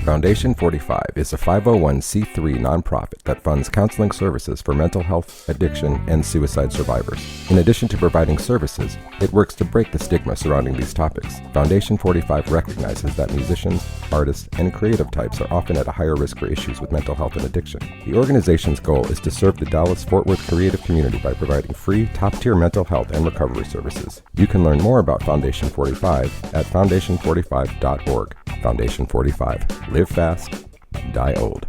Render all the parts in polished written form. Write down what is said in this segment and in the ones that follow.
Foundation 45 is a 501c3 nonprofit that funds counseling services for mental health, addiction, and suicide survivors. In addition to providing services, it works to break the stigma surrounding these topics. Foundation 45 recognizes that musicians, artists, and creative types are often at a higher risk for issues with mental health and addiction. The organization's goal is to serve the Dallas-Fort Worth creative community by providing free, top-tier mental health and recovery services. You can learn more about Foundation 45 at foundation45.org. Foundation 45. Live fast, die old.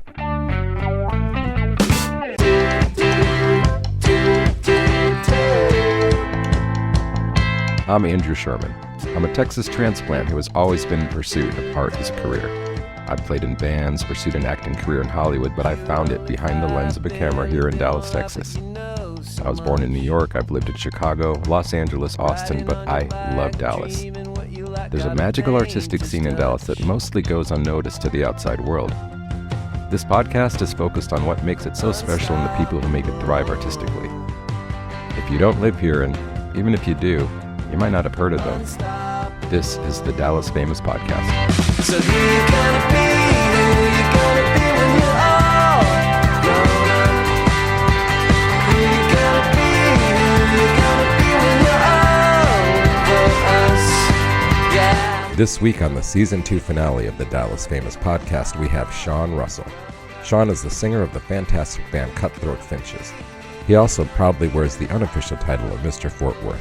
I'm Andrew Sherman. I'm a Texas transplant who has always been in pursuit of art as a career. I've played in bands, pursued an acting career in Hollywood, but I found it behind the lens of a camera here in Dallas, Texas. I was born in New York, I've lived in Chicago, Los Angeles, Austin, but I love Dallas. There's a magical artistic scene in Dallas that mostly goes unnoticed to the outside world. This podcast is focused on what makes it so special and the people who make it thrive artistically. If you don't live here, and even if you do, you might not have heard of them. This is the Dallas Famous Podcast. So who you gonna be? Who you gonna be when you're all grown up? Who you gonna be? Who you gonna be when you're all for us? Yeah. This week on the Season 2 finale of the Dallas Famous Podcast, we have Sean Russell. Sean is the singer of the fantastic band Cut Throat Finches. He also proudly wears the unofficial title of Mr. Fort Worth.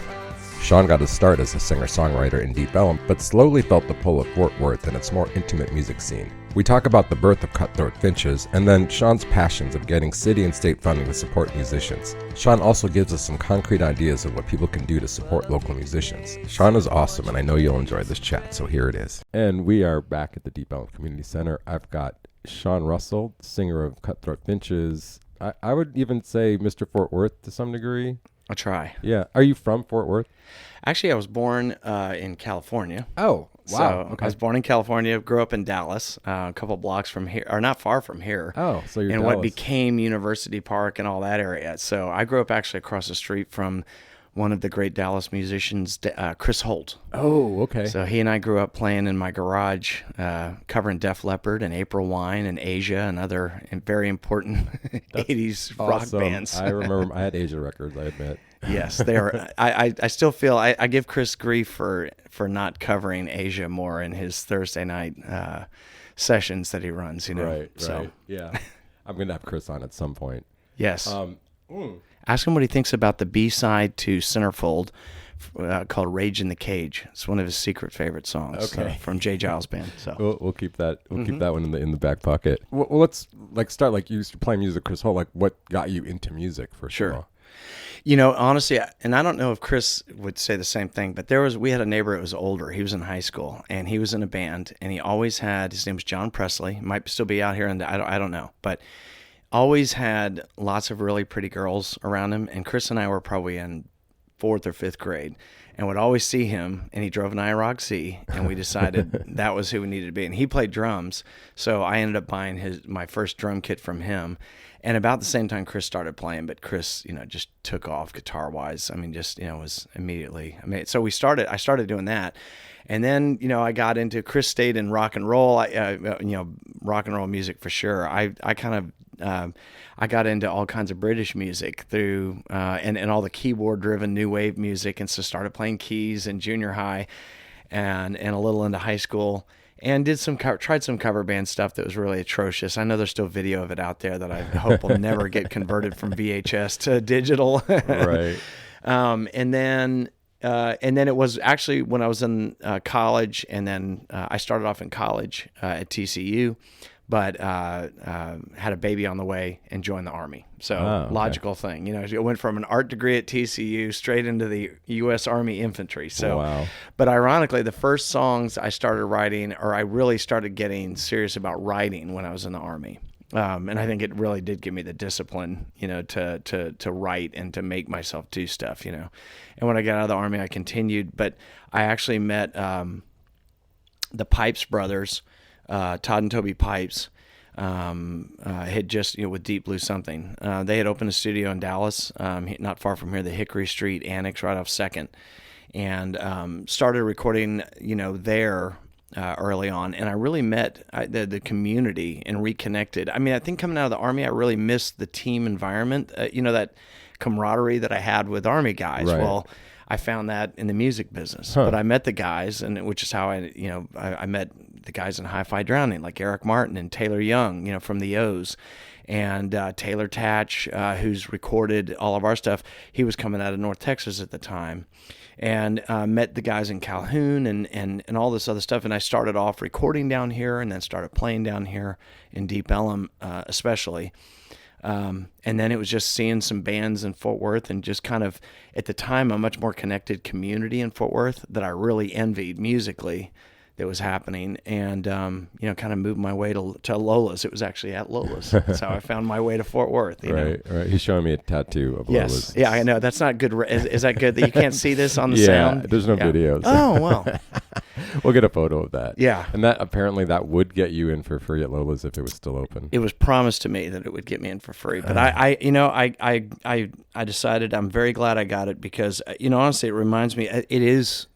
Sean got his start as a singer-songwriter in Deep Ellum, but slowly felt the pull of Fort Worth and its more intimate music scene. We talk about the birth of Cut Throat Finches, and then Sean's passions of getting city and state funding to support musicians. Sean also gives us some concrete ideas of what people can do to support local musicians. Sean is awesome, and I know you'll enjoy this chat, so here it is. And we are back at the Deep Ellum Community Center. I've got Sean Russell, singer of Cut Throat Finches. I would even say Mr. Fort Worth to some degree. I'll try. Yeah. Are you from Fort Worth? Actually, I was born in California. Oh, wow. So okay. I was born in California, grew up in Dallas, a couple blocks from here, or not far from here. Oh, so you're in Dallas. What became University Park and all that area. So I grew up actually across the street from one of the great Dallas musicians, Chris Holt. Oh, okay. So he and I grew up playing in my garage, covering Def Leppard and April Wine and Asia and other very important 80s awesome. rock bands. I remember I had Asia records, I admit. Yes, they are. I still feel I give Chris grief for not covering Asia more in his Thursday night sessions that he runs. You know, right. Yeah, I'm gonna have Chris on at some point. Yes. Ask him what he thinks about the B-side to Centerfold called "Rage in the Cage." It's one of his secret favorite songs from Jay Giles Band. So we'll keep that. We'll keep that one in the back pocket. Well, let's start you used to play music, Chris Holt. What got you into music first of all? You know, honestly, and I don't know if Chris would say the same thing, but we had a neighbor that was older. He was in high school, and he was in a band, and he always had, his name was John Presley. He might still be out here, and I don't know, but always had lots of really pretty girls around him, and Chris and I were probably in 4th or 5th grade, and would always see him, and he drove an IROC C, and we decided that was who we needed to be, and he played drums, so I ended up buying my first drum kit from him. And about the same time Chris started playing, but Chris, just took off guitar-wise. I mean, was immediately. So I started doing that. And then, I got into, Chris stayed in rock and roll, rock and roll music for sure. I got into all kinds of British music through, and all the keyboard-driven new wave music, and so started playing keys in junior high and a little into high school. And tried some cover band stuff that was really atrocious. I know there's still video of it out there that I hope will never get converted from VHS to digital. Right. And then it was actually when I was in college, and then I started off in college at TCU, but had a baby on the way and joined the Army. So logical thing, I went from an art degree at TCU straight into the U.S. Army Infantry. So, wow. But ironically, the first songs I started writing, or I really started getting serious about writing when I was in the Army. And I think it really did give me the discipline, to write and to make myself do stuff, And when I got out of the Army, I continued, but I actually met the Pipes brothers, Todd and Toby Pipes, had just, with Deep Blue Something. They had opened a studio in Dallas, not far from here, the Hickory Street Annex right off 2nd, and started recording, there early on, and I really met the community and reconnected. I mean, I think coming out of the Army, I really missed the team environment, that camaraderie that I had with Army guys. Right. Well, I found that in the music business, but I met the guys, and which is how I met the guys in Hi-Fi Drowning, like Eric Martin and Taylor Young, from the O's. And Taylor Tatch, who's recorded all of our stuff, he was coming out of North Texas at the time, and met the guys in Calhoun and all this other stuff. And I started off recording down here, and then started playing down here in Deep Ellum, especially. And then it was just seeing some bands in Fort Worth, and just kind of, at the time, a much more connected community in Fort Worth that I really envied musically that was happening, and kind of moved my way to Lola's. It was actually at Lola's. That's how I found my way to Fort Worth. Right. He's showing me a tattoo of Lola's. Yeah, I know. That's not good. Is that good that you can't see this on the sound? Yeah, there's no videos. Oh, well. We'll get a photo of that. Yeah. And that apparently that would get you in for free at Lola's if it was still open. It was promised to me that it would get me in for free, but I decided I'm very glad I got it, because honestly, it reminds me, it is.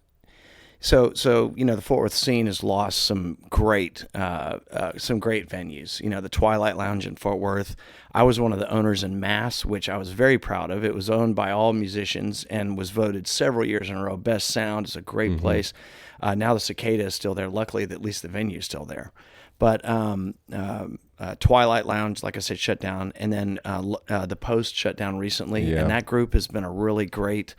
So the Fort Worth scene has lost some great venues. The Twilight Lounge in Fort Worth. I was one of the owners in Mass, which I was very proud of. It was owned by all musicians and was voted several years in a row best sound. It's a great place. Now the Cicada is still there. Luckily, at least the venue is still there. But Twilight Lounge, like I said, shut down, and then the Post shut down recently, and that group has been a really great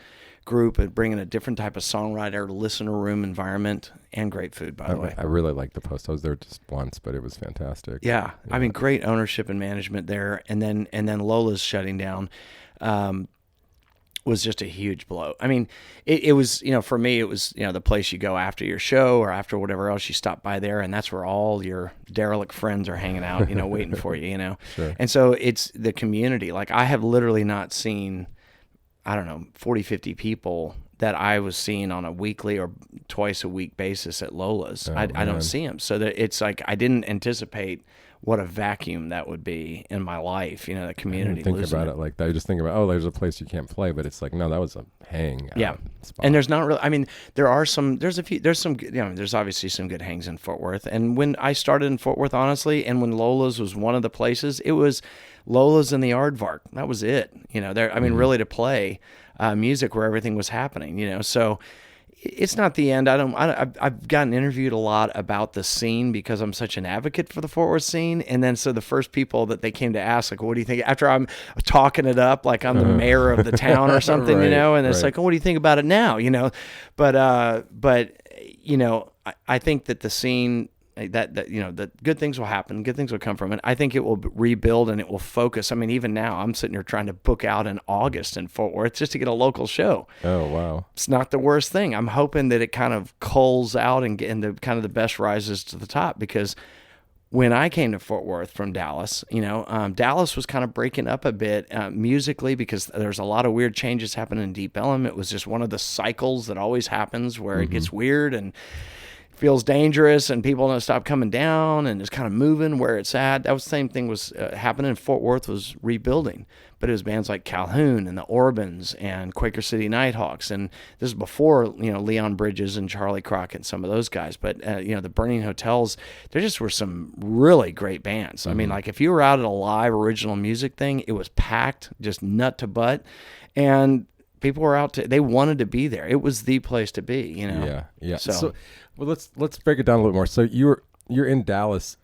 group at bringing a different type of songwriter, listener room environment, and great food, by the way. I really like the Post. I was there just once, but it was fantastic. Yeah. I mean, great ownership and management there, and then Lola's shutting down was just a huge blow. I mean, it was, for me, it was, the place you go after your show or after whatever else, you stop by there, and that's where all your derelict friends are hanging out, waiting for you, Sure. And so it's the community. Like, I have literally not seen, 40, 50 people that I was seeing on a weekly or twice a week basis at Lola's. I don't see them. So that it's like, I didn't anticipate what a vacuum that would be in my life, the community. I didn't think about it like that. I just think about, there's a place you can't play, but it's like, no, that was a hang out spot. And there's not really, there's obviously some good hangs in Fort Worth. And when I started in Fort Worth, honestly, and when Lola's was one of the places, it was Lola's and the Aardvark. That was it. Really to play music where everything was happening, so it's not the end. I've gotten interviewed a lot about the scene because I'm such an advocate for the Fort Worth scene. And then, so the first people that they came to ask, like, what do you think? After I'm talking it up, like I'm the mayor of the town or something, right, and it's like, oh, what do you think about it now? But I think that the scene, that good things will happen, good things will come from it. I think it will rebuild and it will focus. Even now I'm sitting here trying to book out in August in Fort Worth just to get a local show. Oh, wow. It's not the worst thing. I'm hoping that it kind of culls out and the kind of the best rises to the top, because when I came to Fort Worth from Dallas, Dallas was kind of breaking up a bit musically, because there's a lot of weird changes happening in Deep Ellum. It was just one of the cycles that always happens where it gets weird and feels dangerous, and people don't stop coming down, and it's kind of moving where it's at. That was the same thing was happening. Fort Worth was rebuilding, but it was bands like Calhoun and the Orbans and Quaker City Nighthawks, and this is before Leon Bridges and Charlie Crockett and some of those guys. But the Burning Hotels, there just were some really great bands. Like if you were out at a live original music thing, it was packed, just nut to butt, and people were they wanted to be there. It was the place to be, Yeah. So well, let's break it down a little more. So you're in Dallas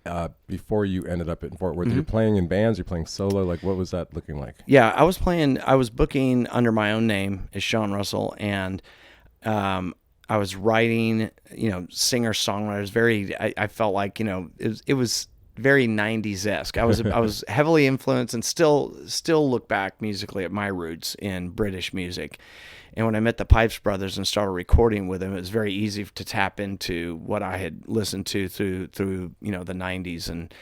before you ended up in Fort Worth. You're playing in bands. You're playing solo. Like, what was that looking like? Yeah, I was booking under my own name as Sean Russell, and I was writing, singer songwriters. I felt like it was very 90s-esque. I was heavily influenced, and still look back musically at my roots in British music. And when I met the Pipes Brothers and started recording with them, it was very easy to tap into what I had listened to through the 90s and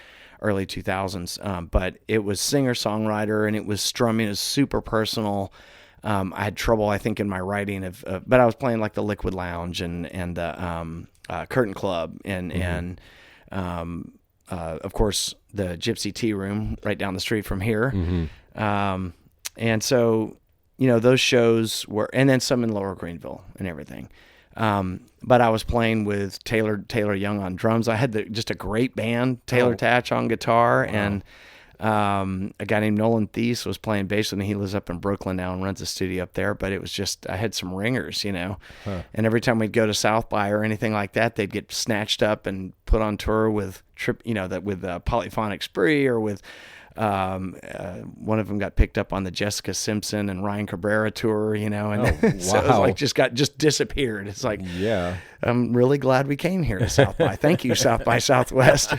early 2000s. But it was singer-songwriter, and it was strumming. It was super personal. I had trouble, I think, in my writing but I was playing like the Liquid Lounge and the Curtain Club and of course the Gypsy Tea Room right down the street from here. And so those shows were, and then some in Lower Greenville and everything. But I was playing with Taylor Young on drums. I had just a great band, Taylor Tatch on guitar, and a guy named Nolan Thies was playing bass with me. He lives up in Brooklyn now and runs a studio up there. But it was just, I had some ringers, and every time we'd go to South by or anything like that, they'd get snatched up and put on tour with Polyphonic Spree, or with one of them got picked up on the Jessica Simpson and Ryan Cabrera tour, and so it was like just disappeared. It's like, I'm really glad we came here to South by. Thank you, South by Southwest.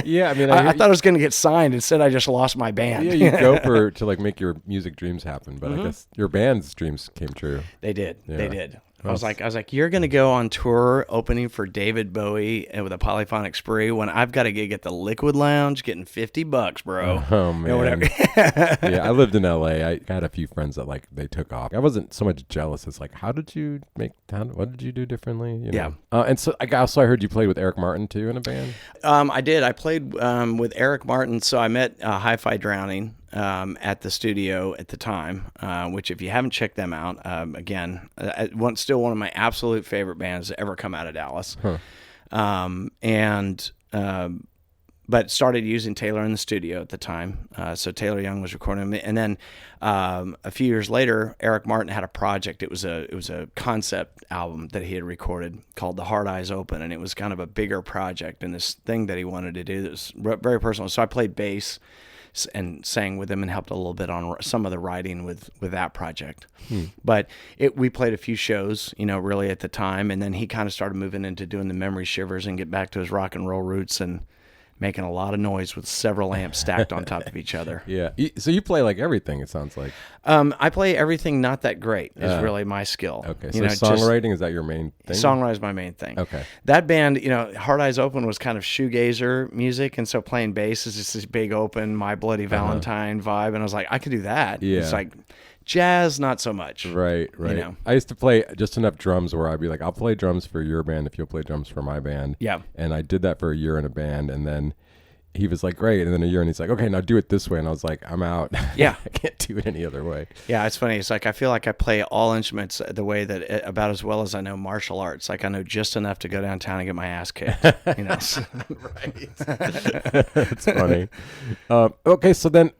Yeah, I mean, I thought I was going to get signed. Instead, I just lost my band. Yeah, you go to like make your music dreams happen, but I guess your band's dreams came true. They did. Yeah. They did. I was like, you're going to go on tour opening for David Bowie with a Polyphonic Spree when I've got a gig at the Liquid Lounge getting $50, bro. Oh man. Whatever. Yeah, I lived in LA. I had a few friends that like they took off. I wasn't so much jealous as like, what did you do differently? Yeah. And so I heard you played with Eric Martin too in a band. I did. I played with Eric Martin. So I met Hi-Fi Drowning at the studio at the time, which if you haven't checked them out, again, still one of my absolute favorite bands to ever come out of Dallas. But started using Taylor in the studio at the time. So Taylor Young was recording me. And then a few years later, Eric Martin had a project. It was a concept album that he had recorded called The Hard Eyes Open. And it was kind of a bigger project and this thing that he wanted to do that was very personal. So I played bass and sang with him and helped a little bit on some of the writing with that project. But we played a few shows, really at the time. And then he kind of started moving into doing the Memory Shivers and get back to his rock and roll roots and making a lot of noise with several amps stacked on top of each other. Yeah. So you play like everything, it sounds like. I play everything not that great is really my skill. Okay. So songwriting, is that your main thing? Songwriting is my main thing. Okay. That band, Hard Eyes Open was kind of shoegazer music. And so playing bass is just this big open My Bloody Valentine vibe. And I was like, I could do that. Yeah. It's like jazz, not so much. Right. I used to play just enough drums where I'd be like, I'll play drums for your band if you'll play drums for my band. Yeah. And I did that for a year in a band, and then he was like, great. And then a year, and he's like, okay, now do it this way. And I was like, I'm out. Yeah. I can't do it any other way. Yeah, it's funny. It's like I feel like I play all instruments the way that about as well as I know martial arts. Like I know just enough to go downtown and get my ass kicked. Right. That's funny. Okay, so then,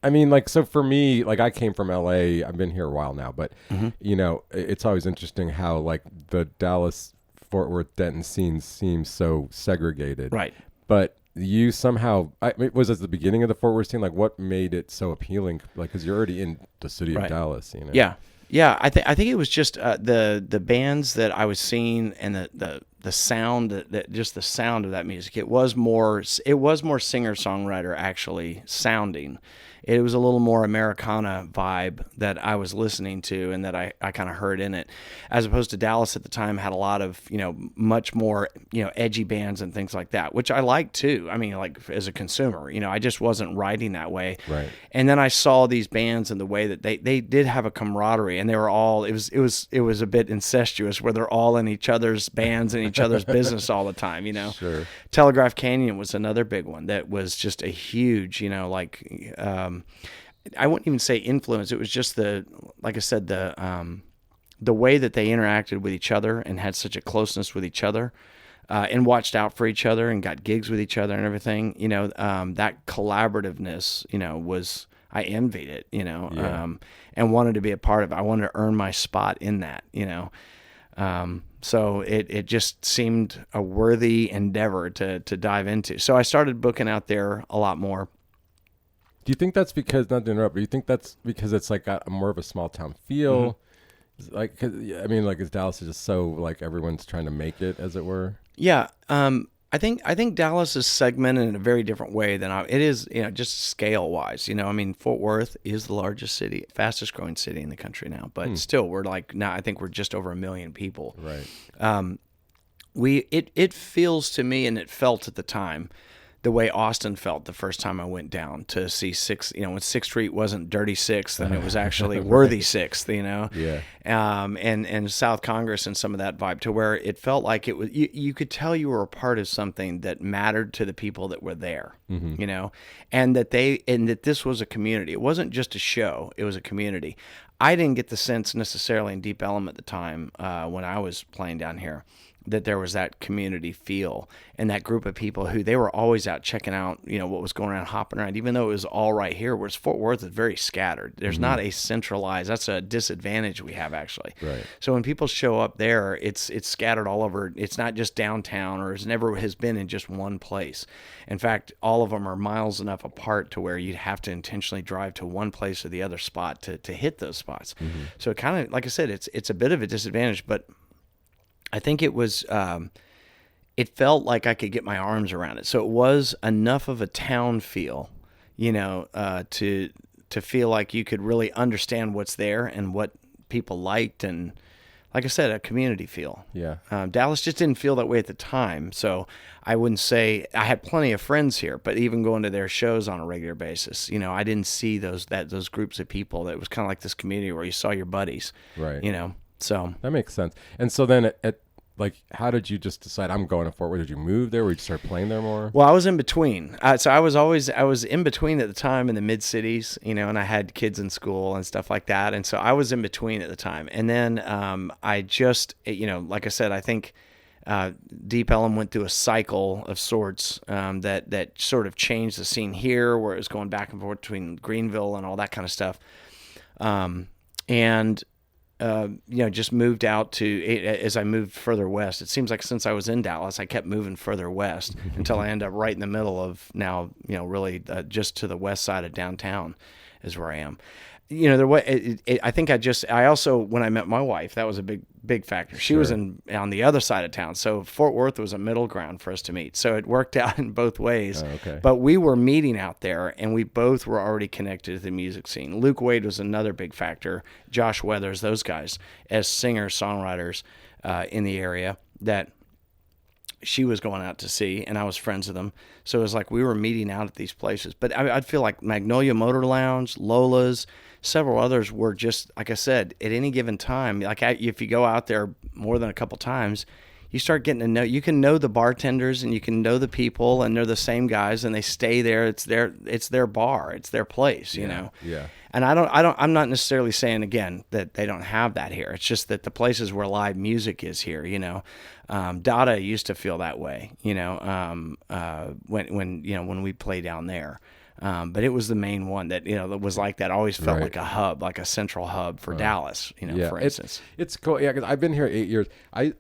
I mean, like, so for me, like, I came from LA. I've been here a while now, but, it's always interesting how, like, the Dallas, Fort Worth, Denton scenes seem so segregated. Right. But you somehow, was it the beginning of the Fort Worth scene? Like, what made it so appealing? Like, because you're already in the city of Dallas, Yeah. Yeah, I think it was just the bands that I was seeing and the sound that just the sound of that music. It was more singer-songwriter actually sounding. It was a little more Americana vibe that I was listening to and that I kind of heard in it, as opposed to Dallas at the time had a lot of, much more, edgy bands and things like that, which I liked too. I mean, like as a consumer, I just wasn't writing that way. Right. And then I saw these bands and the way that they did have a camaraderie, and they were all, it was a bit incestuous where they're all in each other's bands and each other's business all the time, Sure. Telegraph Canyon was another big one that was just a huge, I wouldn't even say influence. It was just like I said, the way that they interacted with each other and had such a closeness with each other, and watched out for each other and got gigs with each other and everything. That collaborativeness, was, I envied it, and wanted to be a part of it. I wanted to earn my spot in that, So it just seemed a worthy endeavor to dive into. So I started booking out there a lot more. Do you think that's because, not to interrupt, but do you think that's because it's like got more of a small town feel? Mm-hmm. Like, 'cause, I mean, like, is Dallas is just so like everyone's trying to make it, as it were? Yeah. I think Dallas is segmented in a very different way than it is, just scale wise. I mean, Fort Worth is the largest city, fastest growing city in the country now, but still, we're like now. I think we're just over 1 million people. Right. It feels to me, and it felt at the time, the way Austin felt the first time I went down to see Sixth, when Sixth Street wasn't Dirty Sixth and it was actually Worthy Sixth, Yeah. And South Congress and some of that vibe, to where it felt like it was, you could tell you were a part of something that mattered to the people that were there, and that this was a community. It wasn't just a show, it was a community. I didn't get the sense necessarily in Deep Ellum at the time when I was playing down here that there was that community feel and that group of people who they were always out checking out, what was going on, hopping around, even though it was all right here, whereas Fort Worth is very scattered. There's not a centralized, that's a disadvantage we have actually. Right. So when people show up there, it's scattered all over. It's not just downtown or it never has been in just one place. In fact, all of them are miles enough apart to where you'd have to intentionally drive to one place or the other spot to hit those spots. So it kind of, like I said, it's a bit of a disadvantage, but I think it was, it felt like I could get my arms around it. So it was enough of a town feel, to feel like you could really understand what's there and what people liked. And like I said, a community feel. Yeah. Dallas just didn't feel that way at the time. So I wouldn't say I had plenty of friends here, but even going to their shows on a regular basis, I didn't see those groups of people. That was kind of like this community where you saw your buddies, Right. So That makes sense. And so then how did you just decide I'm going to Fort Worth? Did you move there? Or did you start playing there more? Well, I was in between. So I was in between at the time in the mid cities, and I had kids in school and stuff like that. And so I was in between at the time. And then I just, like I said, I think Deep Ellum went through a cycle of sorts that sort of changed the scene here, where it was going back and forth between Greenville and all that kind of stuff. Just moved out as I moved further west. It seems like since I was in Dallas, I kept moving further west until I end up right in the middle of now, really just to the west side of downtown is where I am. I think I also, when I met my wife, that was a big factor. She was on the other side of town. So Fort Worth was a middle ground for us to meet. So it worked out in both ways. Oh, okay. But we were meeting out there and we both were already connected to the music scene. Luke Wade was another big factor. Josh Weathers, those guys as singers, songwriters in the area that she was going out to see, and I was friends with them. So it was like we were meeting out at these places. But I'd feel like Magnolia Motor Lounge, Lola's, several others were just, like I said, at any given time, like if you go out there more than a couple times, you start getting to know, you can know the bartenders and you can know the people, and they're the same guys and they stay there. It's their bar. It's their place, Yeah. And I'm not necessarily saying again that they don't have that here. It's just that the places where live music is here, Dada used to feel that way, when we play down there. But it was the main one that, that was like that, always felt Right. like a hub, like a central hub for Dallas, for instance. It's cool. Yeah, because I've been here 8 years. I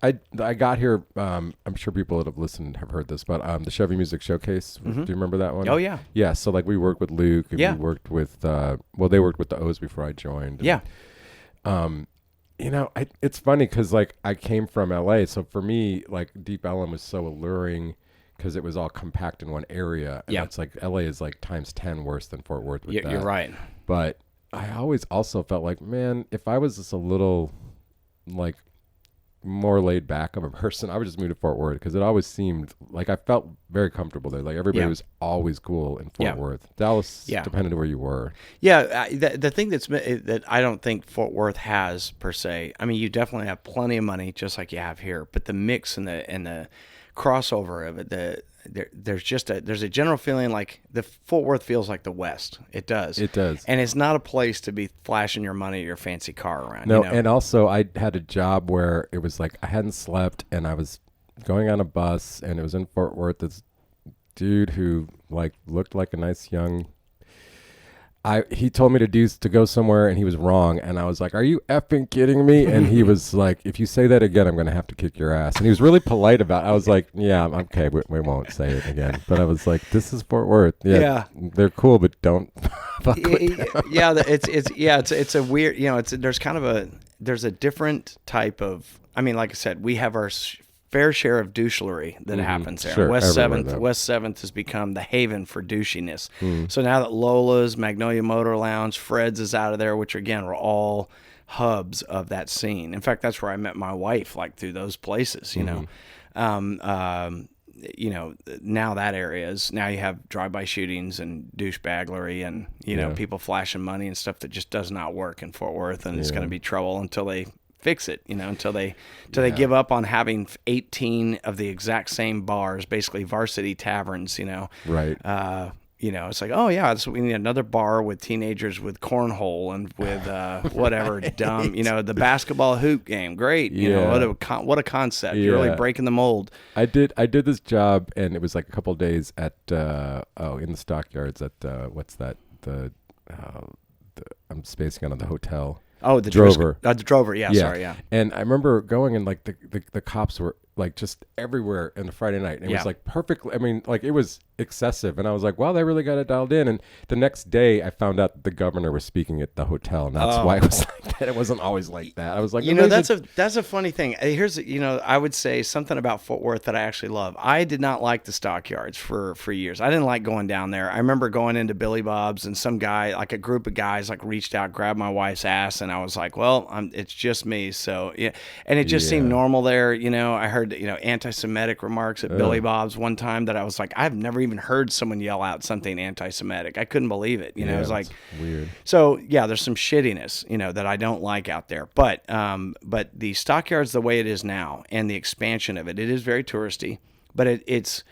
got here, I'm sure people that have listened have heard this, but the Chevy Music Showcase, do you remember that one? Oh, yeah. Yeah, so like we worked with Luke, and Yeah. we worked with, they worked with the O's before I joined. And, Yeah. it's funny because like I came from LA, so for me, like Deep Ellum was so alluring because it was all compact in one area. And Yeah. it's like LA is like times 10 worse than Fort Worth with that. You're right. But I always also felt like, man, if I was just a little like more laid back of a person, I would just move to Fort Worth because it always seemed like I felt very comfortable there. Like everybody Yeah. was always cool in Fort Yeah. Worth. Dallas Yeah. depended on where you were. Yeah, the thing that I don't think Fort Worth has per se. I mean, you definitely have plenty of money, just like you have here. But the mix and the crossover of it, there's a general feeling like the Fort Worth feels like the West. It does. It does. And it's not a place to be flashing your money or your fancy car around. No, and also I had a job where it was like I hadn't slept and I was going on a bus and it was in Fort Worth. This dude who like looked like a nice young. He told me to go somewhere and he was wrong, and I was like, "Are you effing kidding me?" And he was like, "If you say that again, I'm going to have to kick your ass." And he was really polite about it. I was like, "Yeah, I'm okay. We won't say it again." But I was like, "This is Fort Worth. Yeah. They're cool, but don't fuck with them." It's a weird, there's a different type of, I mean, like I said, we have our fair share of douchery that happens there. Sure, West everywhere, 7th though. West 7th has become the haven for douchiness. So now that Lola's, Magnolia Motor Lounge, Fred's is out of there, which again are all hubs of that scene. In fact, that's where I met my wife, like through those places, now that area is, now you have drive-by shootings and douchebaggery and, people flashing money and stuff that just does not work in Fort Worth, and it's going to be trouble until they fix it, until they give up on having 18 of the exact same bars, basically varsity taverns, Right. It's like, oh yeah, so we need another bar with teenagers with cornhole and with whatever dumb, the basketball hoop game. Great, what a concept. You're really breaking the mold. I did this job, and it was like a couple of days at in the stockyards at what's that I'm spacing out on the hotel. Oh, the Drover. The Drover. Yeah, sorry. Yeah. And I remember going, and like the cops were like just everywhere in the Friday night. And it was like perfectly. I mean, like it was excessive, and I was like, wow, they really got it dialed in. And the next day, I found out that the governor was speaking at the hotel, and that's why it was like that. It wasn't always like that. I was like, that's a funny thing. Here's I would say something about Fort Worth that I actually love. I did not like the stockyards for years. I didn't like going down there. I remember going into Billy Bob's, and some guy, like a group of guys, like reached out, grabbed my wife's ass, and I was like, well, it's just me. So yeah, and it just seemed normal there. I heard anti-Semitic remarks at Billy Bob's one time that I was like, I've never even heard someone yell out something anti-Semitic. I couldn't believe it. It was like weird. So yeah, there's some shittiness, that I don't like out there. But the stockyards the way it is now and the expansion of it is very touristy. But it's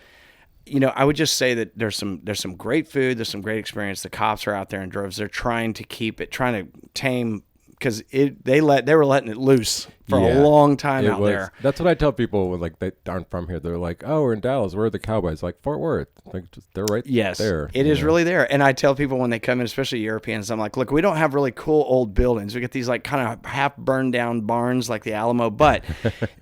I would just say that there's some great food, there's some great experience. The cops are out there in droves. They're trying to keep it, trying to tame, because they were letting it loose for a long time out there. That's what I tell people when they aren't from here. They're like, "Oh, we're in Dallas. Where are the Cowboys?" Like Fort Worth. Like they're right there. It is really there. And I tell people when they come in, especially Europeans, I'm like, "Look, we don't have really cool old buildings. We get these like kind of half burned down barns like the Alamo, but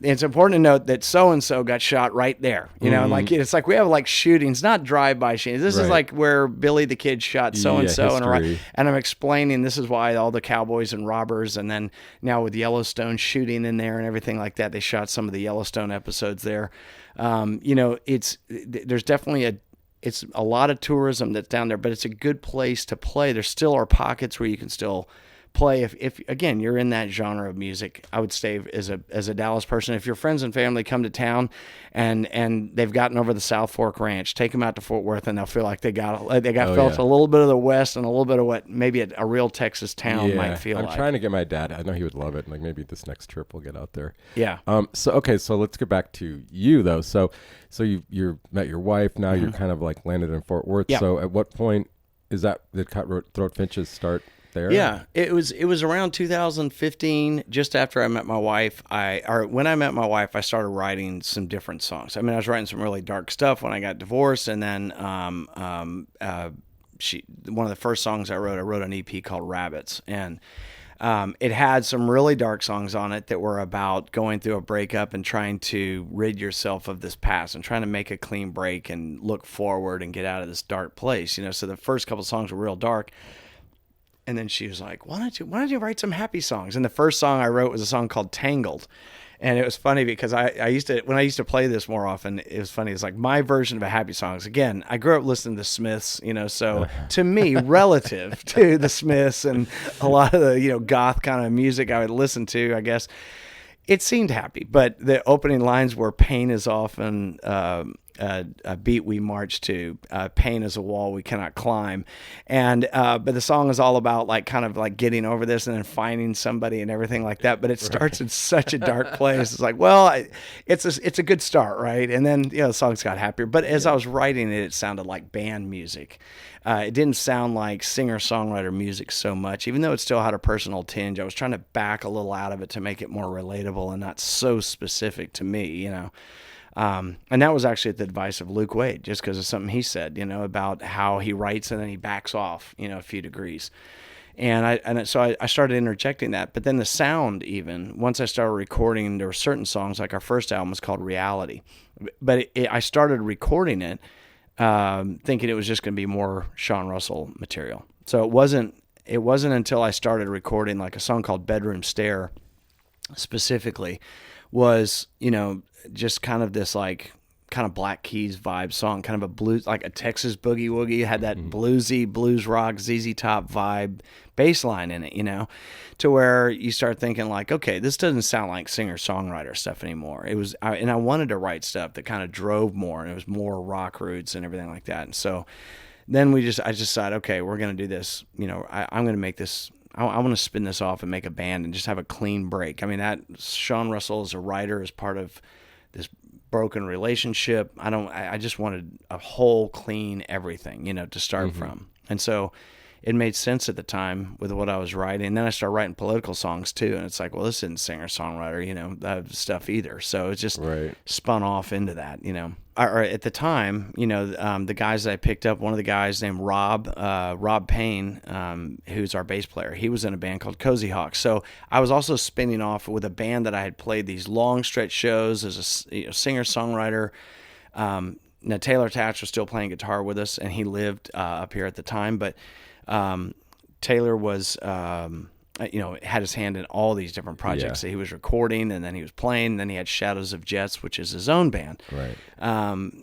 it's important to note that so and so got shot right there. Like it's like we have like shootings, not drive-by shootings. This is like where Billy the Kid shot so and so, and I'm explaining this is why all the cowboys and robbers, and then now with Yellowstone shooting in there and everything like that. They shot some of the Yellowstone episodes there. There's definitely it's a lot of tourism that's down there, but it's a good place to play. There still are pockets where you can still play. If again, you're in that genre of music, I would say as a Dallas person, if your friends and family come to town and they've gotten over the South Fork Ranch, take them out to Fort Worth, and they'll feel like they got felt a little bit of the West and a little bit of what maybe a real Texas town might feel like. I'm trying to get my dad. I know he would love it. Like maybe this next trip we'll get out there. Yeah. So let's get back to you though. So you met your wife. Now you're kind of like landed in Fort Worth. Yeah. So at what point did Cut Throat Finches start there? Yeah, it was around 2015, just after I met my wife. When I met my wife, I started writing some different songs. I mean, I was writing some really dark stuff when I got divorced, and then one of the first songs I wrote an EP called Rabbits, and it had some really dark songs on it that were about going through a breakup and trying to rid yourself of this past and trying to make a clean break and look forward and get out of this dark place. So the first couple songs were real dark. And then she was like, why don't you write some happy songs? And the first song I wrote was a song called Tangled. And it was funny because when I used to play this more often, it was funny. It's like my version of a happy songs. Again, I grew up listening to Smiths, so to me, relative to the Smiths and a lot of the, goth kind of music I would listen to, I guess, it seemed happy. But the opening lines were pain is often a beat we march to, pain is a wall we cannot climb, and but the song is all about like kind of like getting over this and then finding somebody and everything like that. But it starts in such a dark place. It's like, well, it's a good start, right? And then the songs got happier. But as I was writing it, it sounded like band music. It didn't sound like singer-songwriter music so much, even though it still had a personal tinge. I was trying to back a little out of it to make it more relatable and not so specific to me, And that was actually at the advice of Luke Wade, just because of something he said, about how he writes and then he backs off, a few degrees. So I started interjecting that. But then the sound, even once I started recording, there were certain songs, like our first album was called Reality. But I started recording it thinking it was just going to be more Sean Russell material. So it wasn't until I started recording like a song called Bedroom Stair specifically was, just kind of this like kind of Black Keys vibe song, kind of a blues, like a Texas boogie woogie, had that bluesy blues rock ZZ Top vibe bass line in it, to where you start thinking like, okay, this doesn't sound like singer-songwriter stuff anymore. And I wanted to write stuff that kind of drove more, and it was more rock roots and everything like that. And so then I just decided, okay, we're going to do this, I'm going to make this, I want to spin this off and make a band and just have a clean break. I mean, that Sean Russell as a writer is part of this broken relationship. I just wanted a whole clean everything, to start from. And so it made sense at the time with what I was writing. And then I started writing political songs too. And it's like, well, this isn't singer-songwriter, that stuff either. So it just spun off into that, Or at the time, the guys that I picked up, one of the guys named Rob Payne, who's our bass player, he was in a band called Cozy Hawks. So I was also spinning off with a band that I had played these long stretch shows as a singer-songwriter. Now Taylor Tatch was still playing guitar with us, and he lived up here at the time, but Taylor was, had his hand in all these different projects that he was recording, and then he was playing, and then he had Shadows of Jets, which is his own band. Right.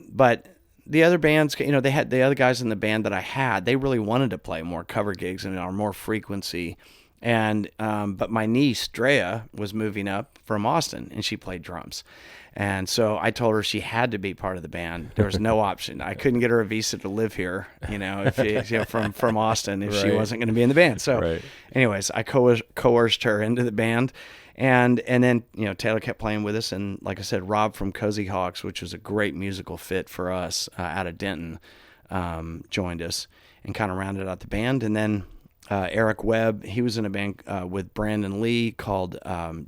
But the other bands, they had the other guys in the band that I had, they really wanted to play more cover gigs and more frequency. And, but my niece, Drea, was moving up from Austin, and she played drums. And so I told her she had to be part of the band. There was no option. I couldn't get her a visa to live here, if she, from Austin, if she wasn't going to be in the band. So anyways, I coerced her into the band. And then, Taylor kept playing with us. And like I said, Rob from Cozy Hawks, which was a great musical fit for us out of Denton, joined us and kind of rounded out the band. And then Eric Webb, he was in a band with Brandon Lee called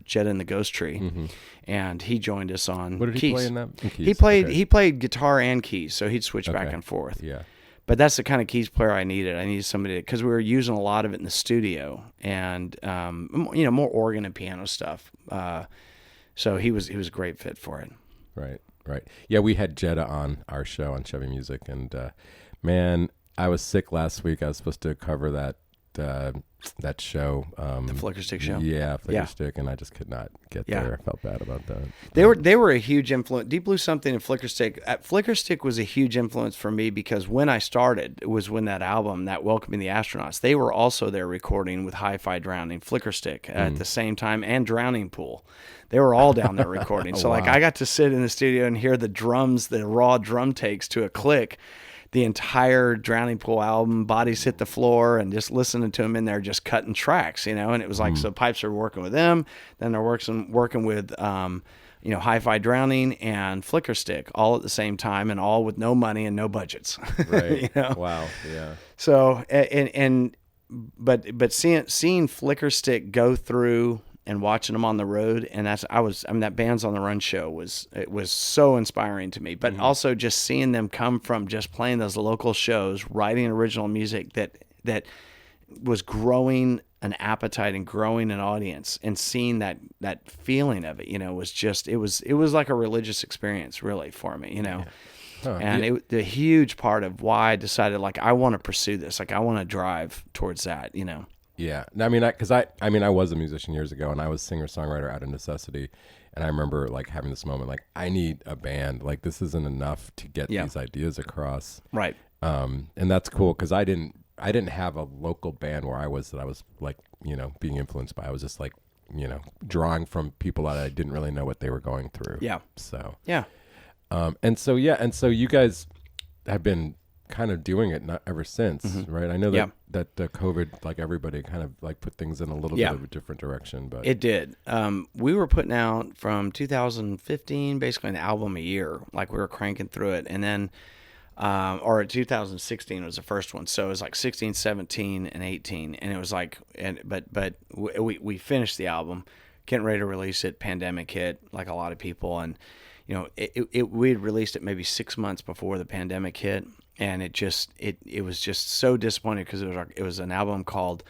Jetta and the Ghost Tree, and he joined us on What did keys. he play in that? In keys? He played guitar and keys, so he'd switch back and forth. Yeah. But that's the kind of keys player I needed. I needed somebody because we were using a lot of it in the studio, and more organ and piano stuff. So he was a great fit for it. Right. Yeah, we had Jetta on our show on Chevy Music, and man, I was sick last week. I was supposed to cover that show, The Flicker Stick show. Yeah, Flicker Stick, and I just could not get there. I felt bad about that. They were a huge influence. Deep Blue Something and Flicker Stick. Flicker Stick was a huge influence for me because when I started, it was when that album, that Welcoming the Astronauts, they were also there recording with Hi-Fi Drowning, Flicker Stick at the same time, and Drowning Pool. They were all down there recording. So like I got to sit in the studio and hear the drums, the raw drum takes to a click, the entire Drowning Pool album, bodies hit the floor, and just listening to them in there, just cutting tracks, and it was like, so Pipes are working with them, then they're working with, Hi-Fi Drowning and Flicker Stick all at the same time, and all with no money and no budgets. Right. Wow. Yeah. So, but seeing Flicker Stick go through and watching them on the road, and that Bands on the Run show was so inspiring to me. But also just seeing them come from just playing those local shows, writing original music that was growing an appetite and growing an audience, and seeing that feeling of it, was just it was like a religious experience really for me, Yeah. And it the huge part of why I decided like I want to pursue this, like I want to drive towards that, Yeah, I mean, I was a musician years ago, and I was singer-songwriter out of necessity, and I remember like having this moment, like I need a band, like this isn't enough to get these ideas across, right? And that's cool because I didn't have a local band where I was like being influenced by. I was just like drawing from people that I didn't really know what they were going through. Yeah. So yeah, and so you guys have been kind of doing it not ever since, right? I know that the COVID, like everybody kind of like put things in a little bit of a different direction, but it did. We were putting out from 2015, basically an album a year, like we were cranking through it. And then, or 2016 was the first one. So it was like 16, 17 and 18. And it was like, but we finished the album, getting ready to release it. Pandemic hit like a lot of people. And, we had released it maybe 6 months before the pandemic hit. And it was just so disappointing because it was an album called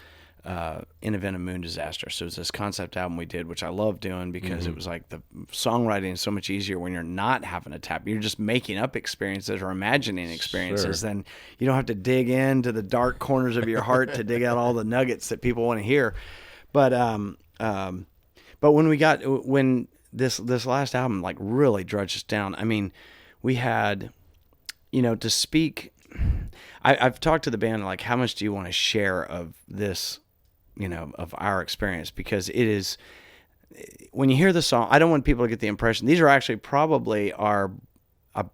In Event of Moon Disaster. So it was this concept album we did, which I love doing because it was like the songwriting is so much easier when you're not having to tap. You're just making up experiences or imagining experiences. Then you don't have to dig into the dark corners of your heart to dig out all the nuggets that people want to hear. But when this last album like really drudged us down. I mean, we had, to speak, I've talked to the band, like, how much do you want to share of this, of our experience? Because it is, when you hear the song, I don't want people to get the impression, these are actually probably a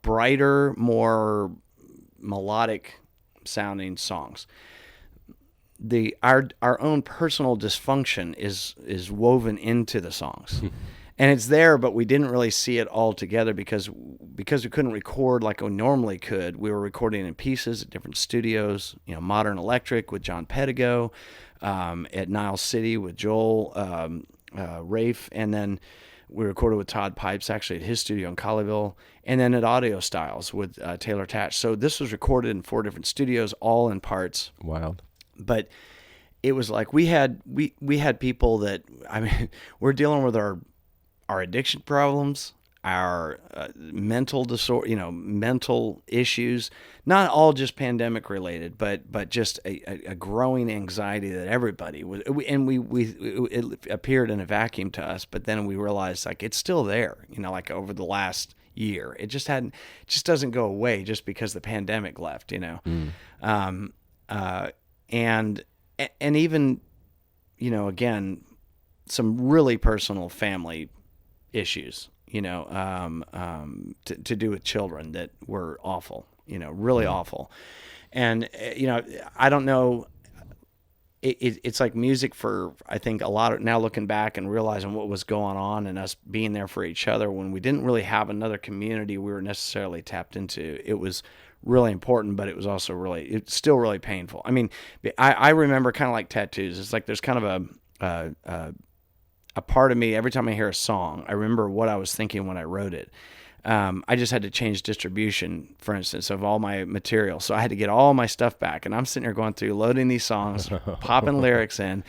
brighter, more melodic sounding songs. Our own personal dysfunction is woven into the songs. And it's there, but we didn't really see it all together because we couldn't record like we normally could. We were recording in pieces at different studios, Modern Electric with John Pedigo, at Nile City with Joel Rafe, and then we recorded with Todd Pipes actually at his studio in Colleyville, and then at Audio Styles with Taylor Tatch. So this was recorded in 4 different studios, all in parts. Wild. But it was like we had people that, we're dealing with our addiction problems, our mental disorder, mental issues, not all just pandemic related, but just a growing anxiety that everybody was, and it appeared in a vacuum to us, but then we realized like it's still there, like over the last year, it just doesn't go away just because the pandemic left, and even, again, some really personal family issues, to do with children that were awful, really awful. And, I don't know, it's like music for, I think a lot of, now looking back and realizing what was going on and us being there for each other when we didn't really have another community we were necessarily tapped into. It was really important, but it was also it's still really painful. I remember kind of like tattoos. It's like there's kind of a part of me, every time I hear a song, I remember what I was thinking when I wrote it. I just had to change distribution, for instance, of all my material. So I had to get all my stuff back. And I'm sitting here going through, loading these songs, popping lyrics in,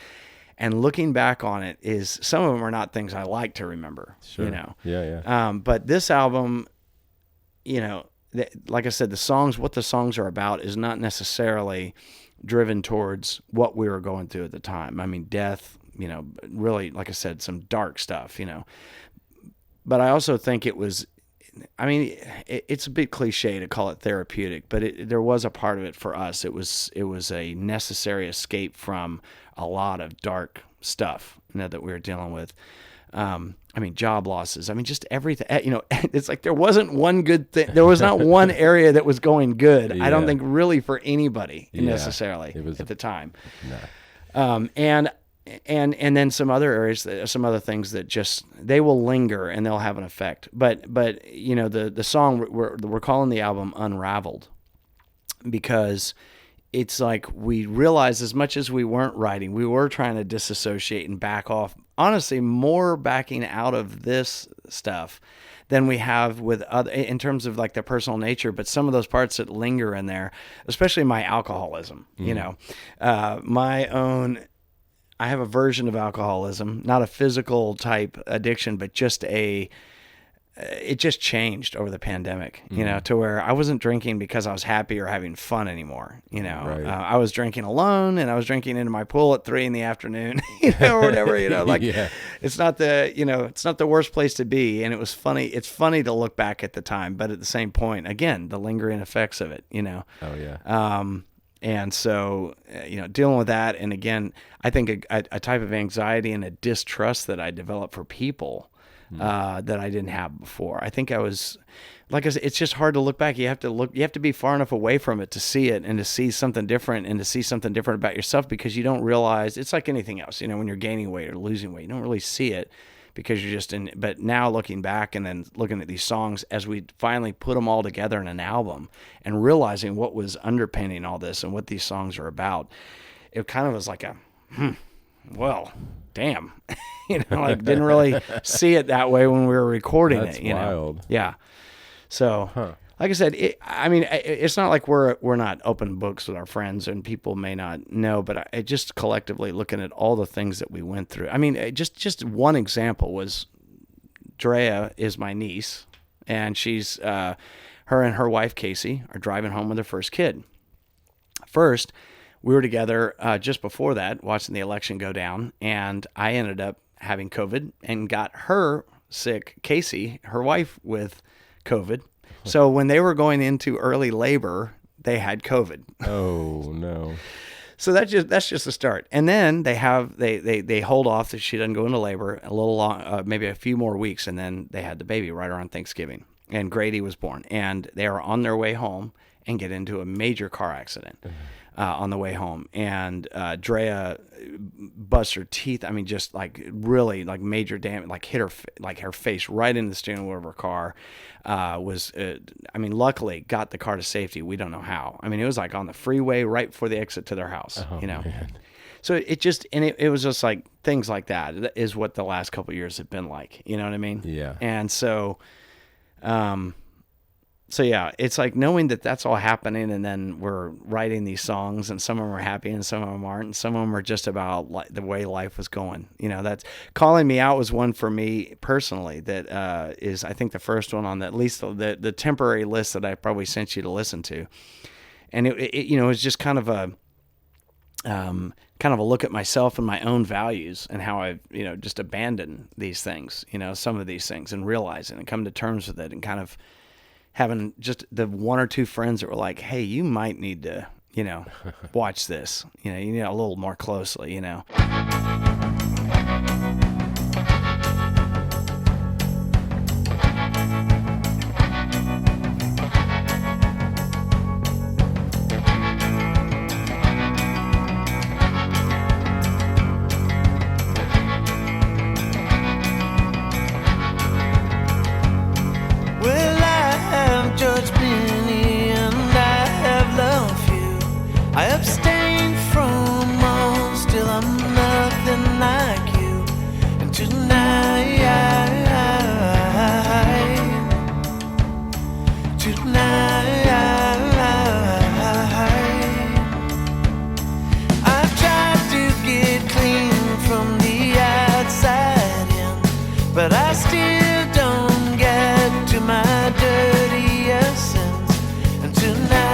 and looking back on it is, some of them are not things I like to remember, Sure. Yeah. But this album, like I said, what the songs are about is not necessarily driven towards what we were going through at the time. Death, really, like I said, some dark stuff, but I also think it was, it's a bit cliche to call it therapeutic, but there was a part of it for us. It was a necessary escape from a lot of dark stuff, that we were dealing with. Job losses. Just everything, it's like there wasn't one good thing. There was not one area that was going good. Yeah. I don't think really for anybody necessarily at the time. No. And then some other areas, some other things that just, they will linger and they'll have an effect. But the song we're calling the album Unraveled, because it's like we realized as much as we weren't writing, we were trying to disassociate and back off. Honestly, more backing out of this stuff than we have with other, in terms of like the personal nature, but some of those parts that linger in there, especially my alcoholism, my own. I have a version of alcoholism, not a physical type addiction, but just it just changed over the pandemic, to where I wasn't drinking because I was happy or having fun anymore. Right. I was drinking alone, and I was drinking into my pool at 3 p.m, or whatever, Yeah. It's not the worst place to be. And it was funny. It's funny to look back at the time, but at the same point, again, the lingering effects of it, Oh yeah. And so, dealing with that, and again, I think a type of anxiety and a distrust that I developed for people that I didn't have before. I think I was, like I said, it's just hard to look back. You have to be far enough away from it to see it and to see something different and to see something different about yourself, because you don't realize, it's like anything else, when you're gaining weight or losing weight, you don't really see it because you're just in, but now looking back and then looking at these songs as we finally put them all together in an album and realizing what was underpinning all this and what these songs are about, it kind of was like well, damn, didn't really see it that way when we were recording That's it, wild. Yeah. So, like I said, it's not like we're not open books with our friends and people may not know, but I just collectively looking at all the things that we went through. Just one example was Drea is my niece, and she's her and her wife Casey are driving home with their first kid. First, we were together just before that, watching the election go down, and I ended up having COVID and got her sick, Casey, her wife, with COVID. So when they were going into early labor, they had COVID. Oh no. So that's just the start. And then they hold off that she doesn't go into labor a little long, maybe a few more weeks, and then they had the baby right around Thanksgiving. And Grady was born, and they are on their way home. and get into a major car accident on the way home. And Drea bust her teeth. I mean, just like really like major damage, like hit her face right into the steering wheel of her car. Luckily got the car to safety. We don't know how. I mean, it was like on the freeway right before the exit to their house, Man. So it was just like things like that is what the last couple of years have been like, you know what I mean? Yeah. And so, yeah, it's like knowing that that's all happening, and then we're writing these songs, and some of them are happy and some of them aren't, and some of them are just about the way life was going. That's Calling Me Out was one for me personally that is, I think, the first one on at least the temporary list that I probably sent you to listen to. And it was just kind of a look at myself and my own values and how I've, just abandoned these things, some of these things, and realizing and come to terms with it, and kind of having just the one or two friends that were like, hey, you might need to, watch this, you need a little more closely, I abstain from all, still I'm nothing like you. And tonight, I've tried to get clean from the outside in, but I still don't get to my dirty essence. And tonight,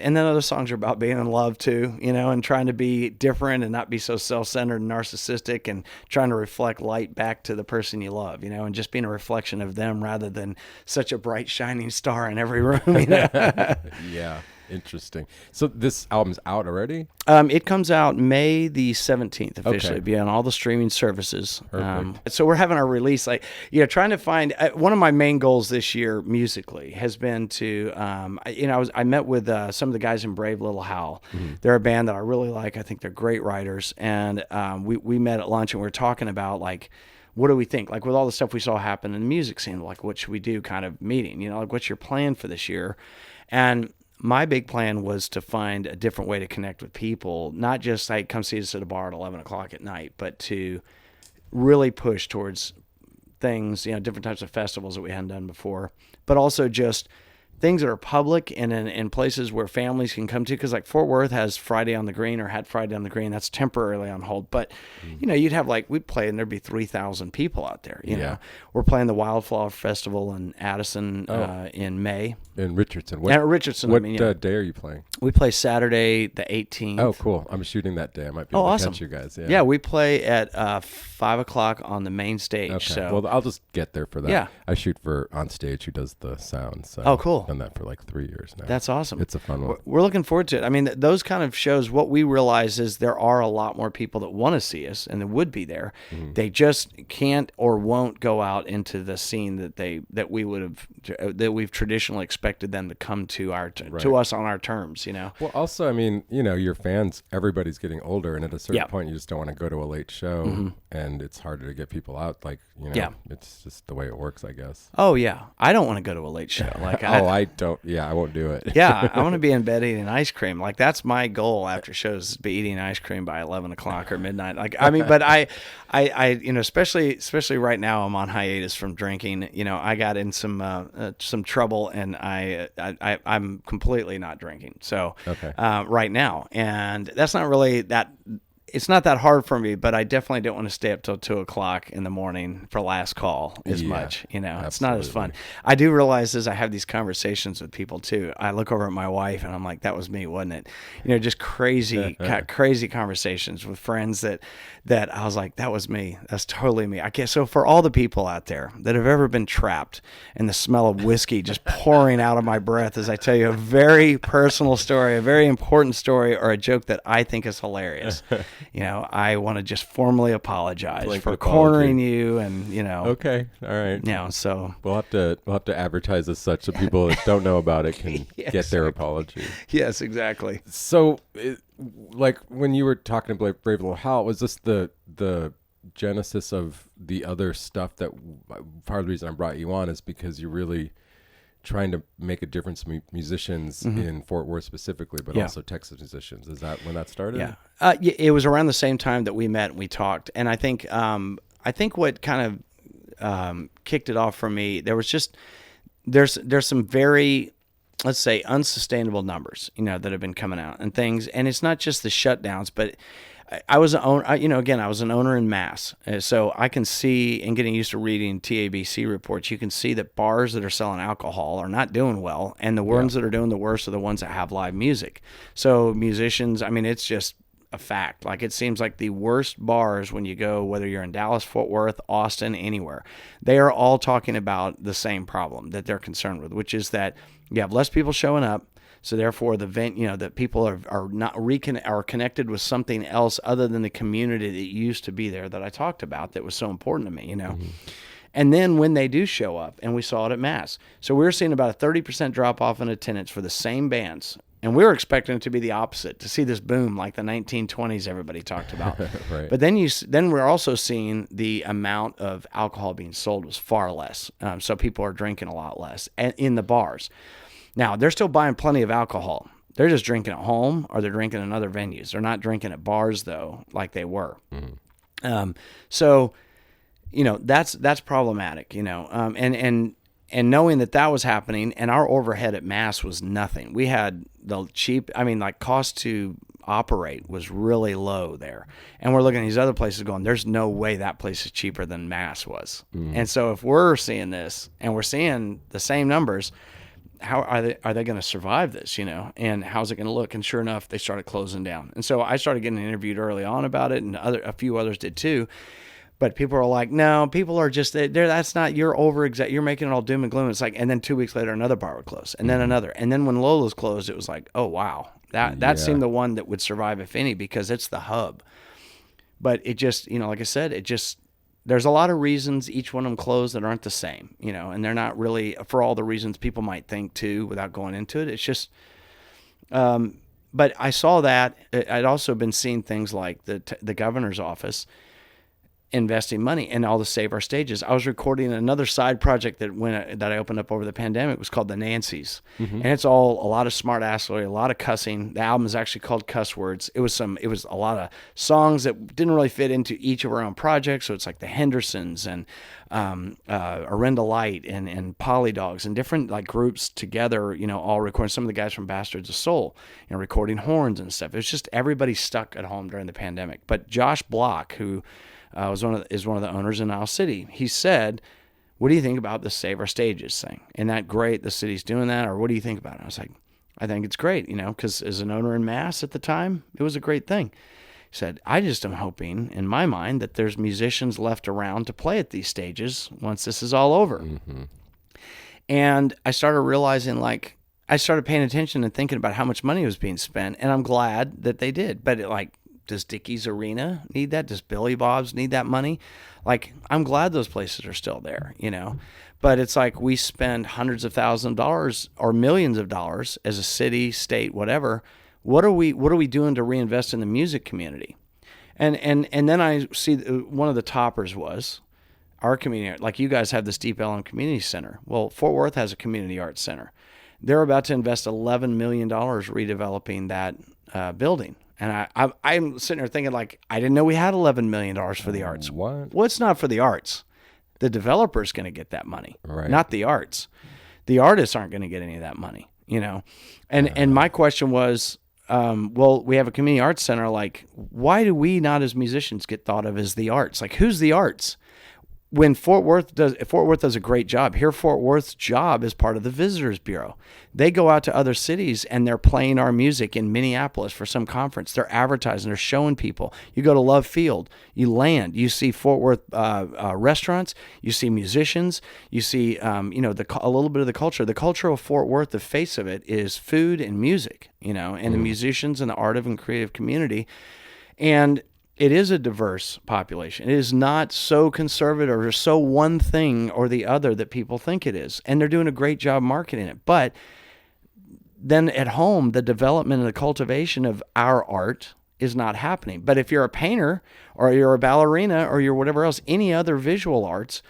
And then other songs are about being in love too, and trying to be different and not be so self-centered and narcissistic, and trying to reflect light back to the person you love, and just being a reflection of them rather than such a bright shining star in every room, Yeah. Interesting. So this album's out already? It comes out May the 17th officially, Okay. be on all the streaming services. Perfect. So we're having our release, like, trying to find one of my main goals this year musically has been to, I met with some of the guys in Brave Little Howl. Mm-hmm. They're a band that I really like. I think they're great writers. And we met at lunch and we were talking about, like, what do we think? Like, with all the stuff we saw happen in the music scene, like, what should we do kind of meeting? Like, what's your plan for this year? And my big plan was to find a different way to connect with people, not just like come see us at a bar at 11 o'clock at night, but to really push towards things, different types of festivals that we hadn't done before, but also just things that are public and in places where families can come to. Because like Fort Worth has Friday on the Green, or had Friday on the Green. That's temporarily on hold. But, you'd have we'd play and there'd be 3,000 people out there. You know, we're playing the Wildflower Festival in Addison in May. In Richardson. Richardson. What day are you playing? We play Saturday the 18th. Oh, cool. I'm shooting that day. I might be able to catch you guys. Yeah, we play at 5 o'clock on the main stage. Okay. So. Well, I'll just get there for that. Yeah. I shoot for On Stage, who does the sound. So Oh, cool. I've done that for like 3 years now. That's awesome. It's a fun one. We're looking forward to it. I mean, those kind of shows, what we realize is there are a lot more people that want to see us and that would be there. Mm-hmm. They just can't or won't go out into the scene that we've traditionally expected them to come to to us on our terms, Well, also, I mean, your fans, everybody's getting older, and at a certain point, you just don't want to go to a late show, and it's harder to get people out. It's just the way it works, I guess. Oh yeah, I don't want to go to a late show. Like, I don't. Yeah, I won't do it. Yeah, I want to be in bed eating ice cream. Like, that's my goal after shows, is be eating ice cream by 11 o'clock or midnight. Like, I mean, but I especially right now, I'm on hiatus from drinking. I got in some trouble, and I'm completely not drinking. So right now, and that's not really that. It's not that hard for me, but I definitely don't want to stay up till 2 o'clock in the morning for last call as much. It's not as fun. I do realize as I have these conversations with people too, I look over at my wife and I'm like, that was me, wasn't it? Just crazy, crazy conversations with friends that I was like, that was me. That's totally me. I guess so. For all the people out there that have ever been trapped in the smell of whiskey just pouring out of my breath as I tell you a very personal story, a very important story, or a joke that I think is hilarious. I want to just formally apologize for cornering you, and Okay, all right. So we'll have to advertise as such, so people that don't know about it can get their apology. Yes, exactly. So, like when you were talking to Brave Little Howl, was this the genesis of the other stuff? That part of the reason I brought you on is because you're really trying to make a difference to musicians in Fort Worth specifically, but also Texas musicians. Is that when that started? Yeah. It was around the same time that we met and we talked. And I think what kind of kicked it off for me, there's some very, let's say, unsustainable numbers, that have been coming out and things. And it's not just the shutdowns, but I was an owner, I was an owner in Mass. So I can see, and getting used to reading TABC reports, you can see that bars that are selling alcohol are not doing well. And the ones that are doing the worst are the ones that have live music. So musicians, I mean, it's just a fact. Like, it seems like the worst bars, when you go, whether you're in Dallas, Fort Worth, Austin, anywhere, they are all talking about the same problem that they're concerned with, which is that you have less people showing up. So therefore, that people are not are connected with something else other than the community that used to be there that I talked about that was so important to me, And then when they do show up, and we saw it at Mass, so we were seeing about a 30% drop off in attendance for the same bands, and we were expecting it to be the opposite, to see this boom like the 1920s everybody talked about. Right. But then we're also seeing the amount of alcohol being sold was far less, so people are drinking a lot less in the bars. Now, they're still buying plenty of alcohol. They're just drinking at home, or they're drinking in other venues. They're not drinking at bars, though, like they were. So, that's problematic, and knowing that was happening, and our overhead at Mass was nothing. We had the cost to operate was really low there. And we're looking at these other places going, there's no way that place is cheaper than Mass was. And so if we're seeing this, and we're seeing the same numbers, how are they going to survive this, and how's it going to look? And sure enough, they started closing down. And so I started getting interviewed early on about it, and a few others did too. But people are like, no, people are just there. That's not, you're you're making it all doom and gloom. It's like, and then 2 weeks later, another bar would close, and then another. And then when Lola's closed, it was like, oh, wow. That seemed the one that would survive, if any, because it's the hub. But it just, like I said, there's a lot of reasons each one of them closed that aren't the same, and they're not really for all the reasons people might think too, without going into it. It's just, but I saw that. I'd also been seeing things like the governor's office investing money in all the Save Our Stages. I was recording another side project that I opened up over the pandemic. It was called The Nancys. And it's all a lot of smart assery, a lot of cussing. The album is actually called Cuss Words. It was a lot of songs that didn't really fit into each of our own projects. So it's like the Hendersons and Arenda Light and Polly Dogs and different like groups together, all recording. Some of the guys from Bastards of Soul, recording horns and stuff. It was just everybody stuck at home during the pandemic. But Josh Block, who is one of the owners in Isle City, he said, what do you think about the Save Our Stages thing? Isn't that great the city's doing that? Or what do you think about it? I was like, I think it's great, because as an owner in Mass at the time, it was a great thing. He said, I just am hoping in my mind that there's musicians left around to play at these stages once this is all over. And I started realizing, I started paying attention and thinking about how much money was being spent, and I'm glad that they did. But does Dickies Arena need that? Does Billy Bob's need that money? I'm glad those places are still there, But it's like we spend hundreds of thousands of dollars or millions of dollars as a city, state, whatever. What are we doing to reinvest in the music community? And then I see one of the toppers was our community. Like, you guys have this Deep Ellum Community Center. Well, Fort Worth has a community arts center. They're about to invest $11 million redeveloping that building. And I'm sitting there thinking, I didn't know we had $11 million for the arts. What? Well, it's not for the arts. The developer's going to get that money, right, not the arts. The artists aren't going to get any of that money, And my question was, well, we have a community arts center. Why do we not as musicians get thought of as the arts? Who's the arts? When Fort Worth does a great job. Here, Fort Worth's job is part of the Visitors Bureau. They go out to other cities and they're playing our music in Minneapolis for some conference. They're advertising, they're showing people. You go to Love Field, you land, you see Fort Worth restaurants, you see musicians, you see a little bit of the culture. The culture of Fort Worth, the face of it is food and music, and the musicians and the art and creative community. And it is a diverse population. It is not so conservative or so one thing or the other that people think it is. And they're doing a great job marketing it. But then at home, the development and the cultivation of our art is not happening. But if you're a painter or you're a ballerina or you're whatever else, any other visual arts,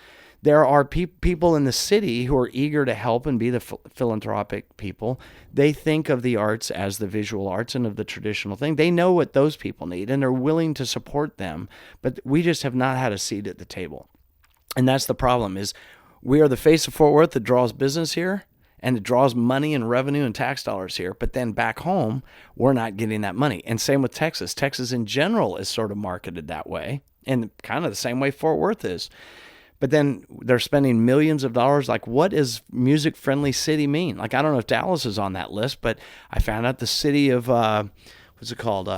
there are people in the city who are eager to help and be the philanthropic people. They think of the arts as the visual arts and of the traditional thing. They know what those people need, and they're willing to support them. But we just have not had a seat at the table. And that's the problem, is we are the face of Fort Worth that draws business here, and it draws money and revenue and tax dollars here. But then back home, we're not getting that money. And same with Texas. Texas in general is sort of marketed that way, and kind of the same way Fort Worth is. But then they're spending millions of dollars. What does music-friendly city mean? I don't know if Dallas is on that list, but I found out the city of, what's it called?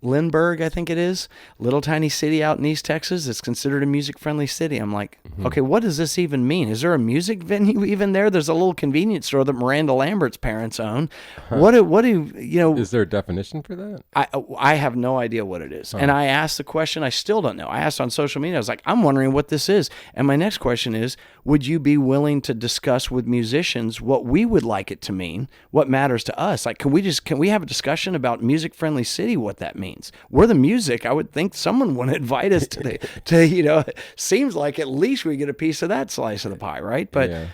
Lindbergh, I think it is. Little tiny city out in East Texas. It's considered a music-friendly city. I'm like, okay, what does this even mean? Is there a music venue even there? There's a little convenience store that Miranda Lambert's parents own. What do Is there a definition for that? I have no idea what it is. And I asked the question, I still don't know. I asked on social media, I was like, I'm wondering what this is. And my next question is, would you be willing to discuss with musicians what we would like it to mean, what matters to us? Can we have a discussion about music-friendly city, what that means? We're the music. I would think someone would invite us seems like at least we get a piece of that slice of the pie, right? But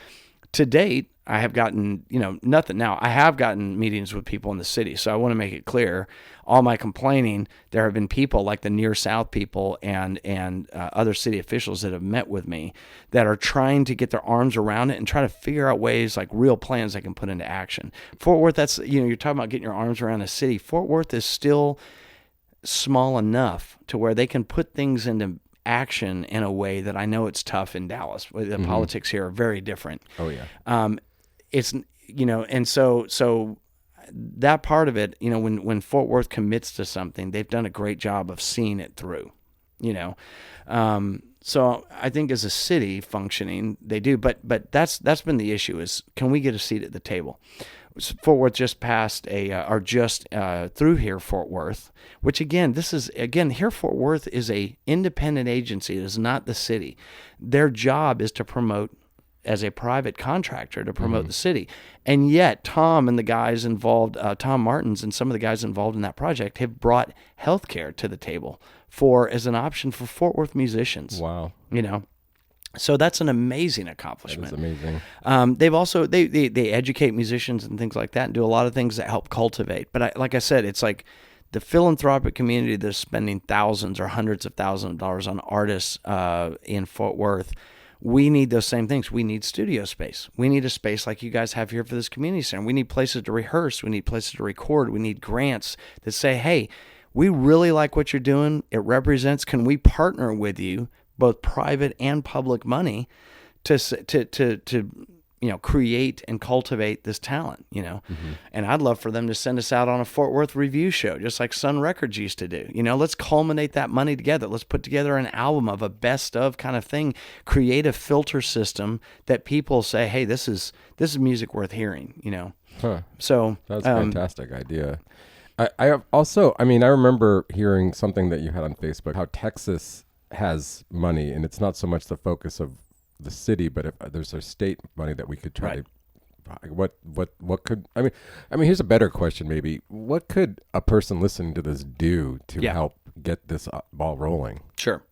to date, I have gotten, nothing. Now, I have gotten meetings with people in the city, so I want to make it clear. All my complaining, there have been people like the Near South people and other city officials that have met with me that are trying to get their arms around it and try to figure out ways, real plans they can put into action. Fort Worth, that's, you're talking about getting your arms around a city. Fort Worth is still small enough to where they can put things into action in a way that I know it's tough in Dallas. The politics here are very different. Oh yeah. It's, and so that part of it, when Fort Worth commits to something, they've done a great job of seeing it through, So I think as a city functioning, they do. But that's been the issue: is can we get a seat at the table? Fort Worth just passed through here Fort Worth, which again, here Fort Worth is a independent agency. It is not the city. Their job is to promote as a private contractor to promote the city. And yet Tom and the guys involved, Tom Martins and some of the guys involved in that project have brought healthcare to the table as an option for Fort Worth musicians. Wow. So that's an amazing accomplishment. That is amazing. They've also, they educate musicians and things like that and do a lot of things that help cultivate. But like I said, it's like the philanthropic community that's spending thousands or hundreds of thousands of dollars on artists in Fort Worth. We need those same things. We need studio space. We need a space like you guys have here for this community center. We need places to rehearse. We need places to record. We need grants that say, hey, we really like what you're doing. It represents, can we partner with you, both private and public money, to create and cultivate this talent, And I'd love for them to send us out on a Fort Worth review show, just like Sun Records used to do. Let's culminate that money together. Let's put together an album of a best of kind of thing, create a filter system that people say, hey, this is music worth hearing, Huh. So that's a fantastic idea. I have also, I remember hearing something that you had on Facebook, how Texas has money, and it's not so much the focus of the city, but if there's a state money that we could try to, what could, here's a better question maybe. What could a person listening to this do to help get this ball rolling? Sure.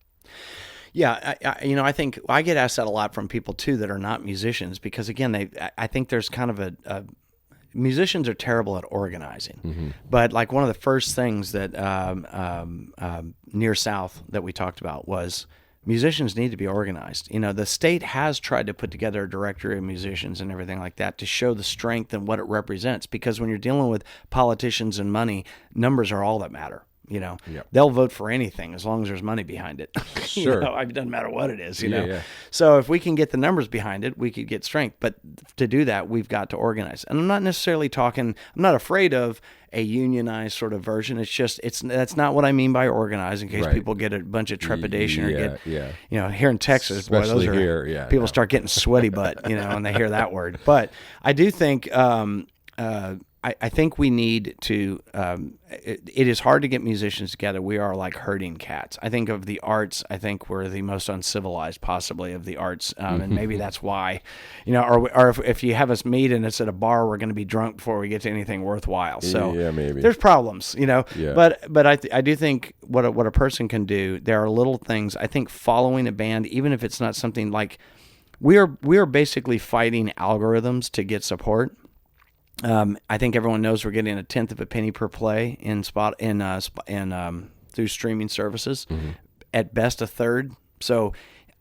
Yeah, I think I get asked that a lot from people too that are not musicians, because again, I think there's kind of musicians are terrible at organizing, but like one of the first things that Near South that we talked about was musicians need to be organized. The state has tried to put together a directory of musicians and everything like that to show the strength and what it represents, because when you're dealing with politicians and money, numbers are all that matter. They'll vote for anything as long as there's money behind it. Sure. It doesn't matter what it is, Yeah. So if we can get the numbers behind it, we could get strength. But to do that, we've got to organize. And I'm not necessarily I'm not afraid of a unionized sort of version. It's just, that's not what I mean by organize, in case people get a bunch of trepidation or get, here in Texas, especially boy, those are, here, people start getting sweaty butt, when they hear that word. But I do think, I think we need to, it is hard to get musicians together. We are like herding cats. I think of the arts, I think we're the most uncivilized possibly of the arts. And maybe that's why, or if you have us meet and it's at a bar, we're going to be drunk before we get to anything worthwhile. So maybe there's problems, but I do think what a person can do, there are little things. I think following a band, even if it's not something like, we are basically fighting algorithms to get support. I think everyone knows we're getting 1/10 of a penny per play through streaming services. At best, a third. So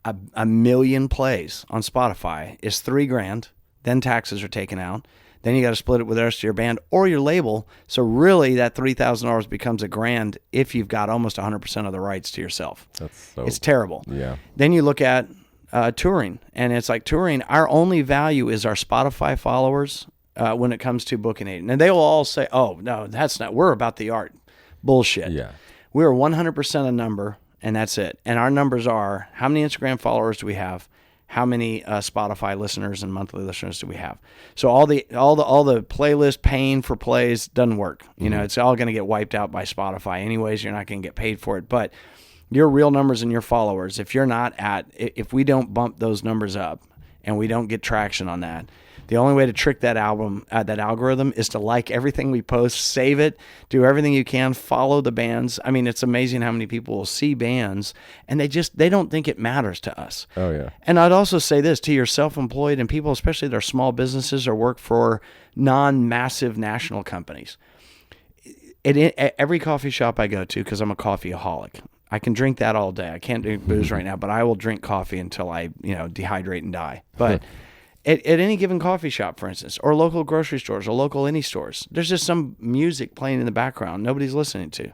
a million plays on Spotify is $3,000. Then taxes are taken out. Then you got to split it with the rest of your band or your label. So really, that $3,000 becomes $1,000 if you've got almost 100% of the rights to yourself. It's terrible. Yeah. Then you look at touring, and it's like touring. Our only value is our Spotify followers. When it comes to booking agent. And they will all say, oh, no, that's not, we're about the art. Bullshit. Yeah. We're 100% a number, and that's it. And our numbers are, how many Instagram followers do we have? How many Spotify listeners and monthly listeners do we have? So all the playlist paying for plays doesn't work. It's all going to get wiped out by Spotify anyways. You're not going to get paid for it. But your real numbers and your followers, if we don't bump those numbers up and we don't get traction on that, the only way to trick that algorithm is to like everything we post, save it, do everything you can, follow the bands. It's amazing how many people will see bands and they don't think it matters to us. Oh yeah. And I'd also say this to your self-employed and people, especially that are small businesses or work for non-massive national companies. At every coffee shop I go to, because I'm a coffeeaholic, I can drink that all day. I can't do booze right now, but I will drink coffee until I, dehydrate and die. But At any given coffee shop, for instance, or local grocery stores or local any stores, there's just some music playing in the background nobody's listening to.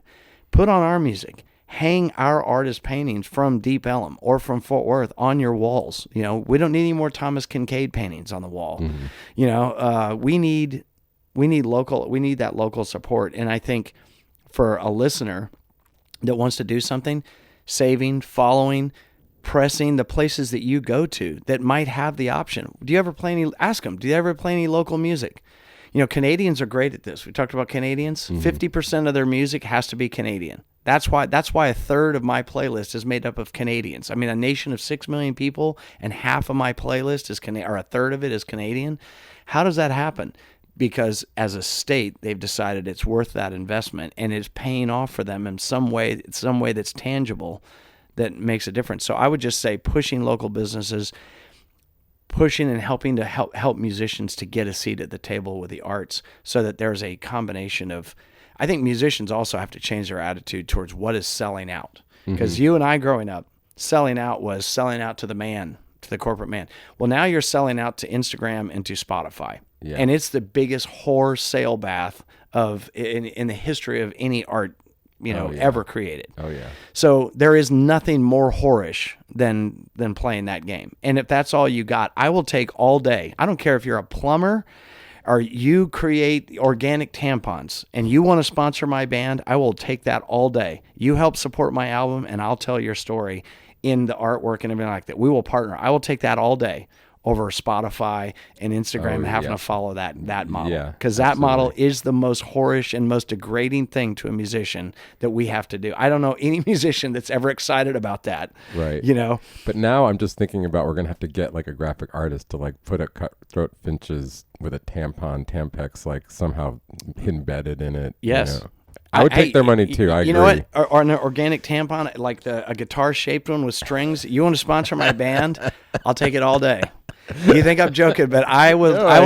Put on our music. Hang our artist paintings from Deep Ellum or from Fort Worth on your walls. We don't need any more Thomas Kincaid paintings on the wall. We need that local support. And I think for a listener that wants to do something, saving, following, pressing the places that you go to that might have the option. Do you ever play any, ask them, do you ever play any local music? Canadians are great at this. We talked about Canadians. 50% of their music has to be Canadian. That's why a third of my playlist is made up of Canadians. I mean, a nation of 6 million people, and half of my playlist is or a third of it is Canadian. How does that happen? Because as a state, they've decided it's worth that investment, and it's paying off for them in some way that's tangible that makes a difference. So I would just say pushing local businesses, pushing and helping to help musicians to get a seat at the table with the arts, so that there's a combination of, I think musicians also have to change their attitude towards what is selling out. Because you and I growing up, selling out was selling out to the man, to the corporate man. Well, now you're selling out to Instagram and to Spotify. Yeah. And it's the biggest whore sale bath in the history of any art ever created. Oh yeah. So there is nothing more whorish than playing that game. And if that's all you got, I will take all day. I don't care if you're a plumber or you create organic tampons and you want to sponsor my band, I will take that all day. You help support my album and I'll tell your story in the artwork and everything like that. We will partner. I will take that all day over Spotify and Instagram and having to follow that model. Because that model is the most whorish and most degrading thing to a musician that we have to do. I don't know any musician that's ever excited about that. Right. But now I'm just thinking about, we're going to have to get like a graphic artist to like put a Cut Throat Finches with a Tampax like somehow embedded in it. Yes. I would take their money too. I agree. You know what? Or an organic tampon, like a guitar-shaped one with strings. You want to sponsor my band? I'll take it all day. You think I'm joking, but I will. No, I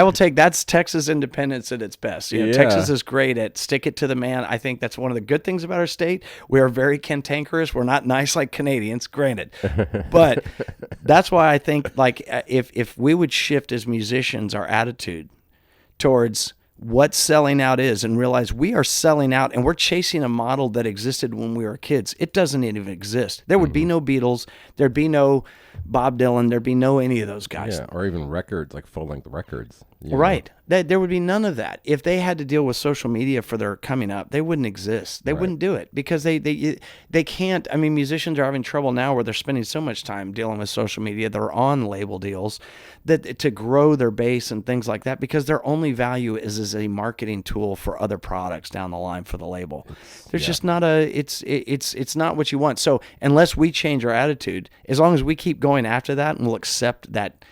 will take. That's Texas independence at its best. Texas is great at stick it to the man. I think that's one of the good things about our state. We are very cantankerous. We're not nice like Canadians, granted, but that's why I think like if we would shift as musicians our attitude towards what selling out is and realize we are selling out and we're chasing a model that existed when we were kids. It doesn't even exist. There would be no Beatles. There'd be no Bob Dylan. There'd be no any of those guys. Yeah, or even records, like full-length records. Right. There would be none of that. If they had to deal with social media for their coming up, they wouldn't exist. They wouldn't do it because they can't. I mean, musicians are having trouble now where they're spending so much time dealing with social media. They're on label deals that to grow their base and things like that, because their only value is as a marketing tool for other products down the line for the label. There's just not it's not what you want. So unless we change our attitude, as long as we keep going after that and we'll accept that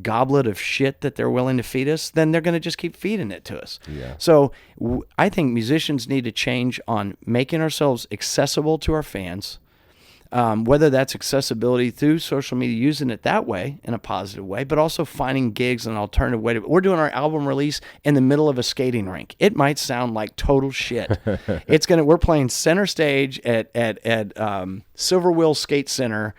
goblet of shit that they're willing to feed us, then they're going to just keep feeding it to us. Yeah. So I think musicians need to change on making ourselves accessible to our fans, whether that's accessibility through social media, using it that way in a positive way, but also finding gigs in an alternative way. We're doing our album release in the middle of a skating rink. It might sound like total shit. We're playing center stage at Silver Wheel Skate Center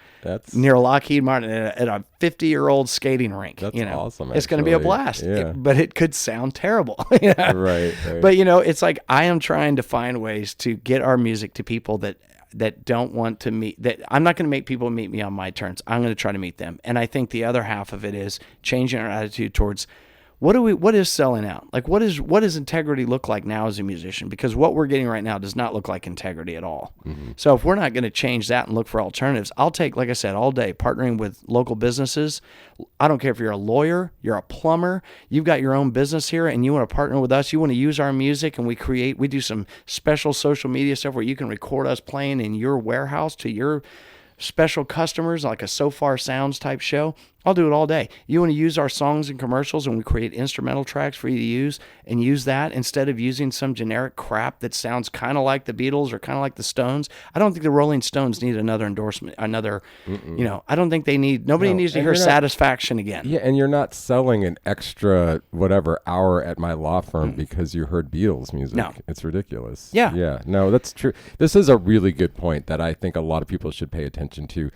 near Lockheed Martin at a 50-year-old skating rink. That's awesome. It's going to be a blast, but it could sound terrible. Right. But it's like I am trying to find ways to get our music to people that don't want to meet, that I'm not going to make people meet me on my terms. I'm going to try to meet them. And I think the other half of it is changing our attitude towards what is selling out? Like what does integrity look like now as a musician? Because what we're getting right now does not look like integrity at all. Mm-hmm. So if we're not going to change that and look for alternatives, I'll take, like I said, all day partnering with local businesses. I don't care if you're a lawyer, you're a plumber, you've got your own business here and you want to partner with us, you want to use our music, and we do some special social media stuff where you can record us playing in your warehouse to your special customers, like a So Far Sounds type show. I'll do it all day. You want to use our songs and commercials, and we create instrumental tracks for you to use, and use that instead of using some generic crap that sounds kind of like the Beatles or kind of like the Stones. I don't think the Rolling Stones need another endorsement, I don't think nobody needs to hear Satisfaction again. Yeah, and you're not selling an extra whatever hour at my law firm because you heard Beatles music. No. It's ridiculous. Yeah. Yeah, no, that's true. This is a really good point that I think a lot of people should pay attention to.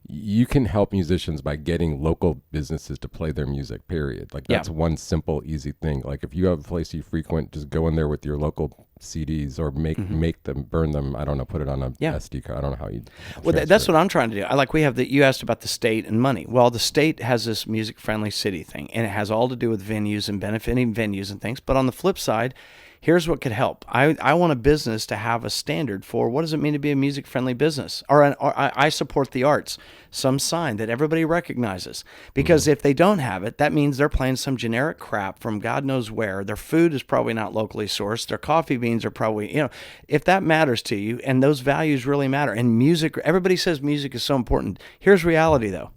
You can help musicians by getting local businesses to play their music, period. Like that's one simple, easy thing. Like if you have a place you frequent, just go in there with your local CDs or make them, burn them. I don't know, put it on a SD card. I don't know how you. Well, that's what I'm trying to do. You asked about the state and money. Well, the state has this music friendly city thing, and it has all to do with venues and benefiting venues and things. But on the flip side, Here's what could help. I want a business to have a standard for what does it mean to be a music-friendly business? Or I support the arts. Some sign that everybody recognizes. Because if they don't have it, that means they're playing some generic crap from God knows where. Their food is probably not locally sourced. Their coffee beans are probably, if that matters to you and those values really matter. And music, everybody says music is so important. Here's reality though.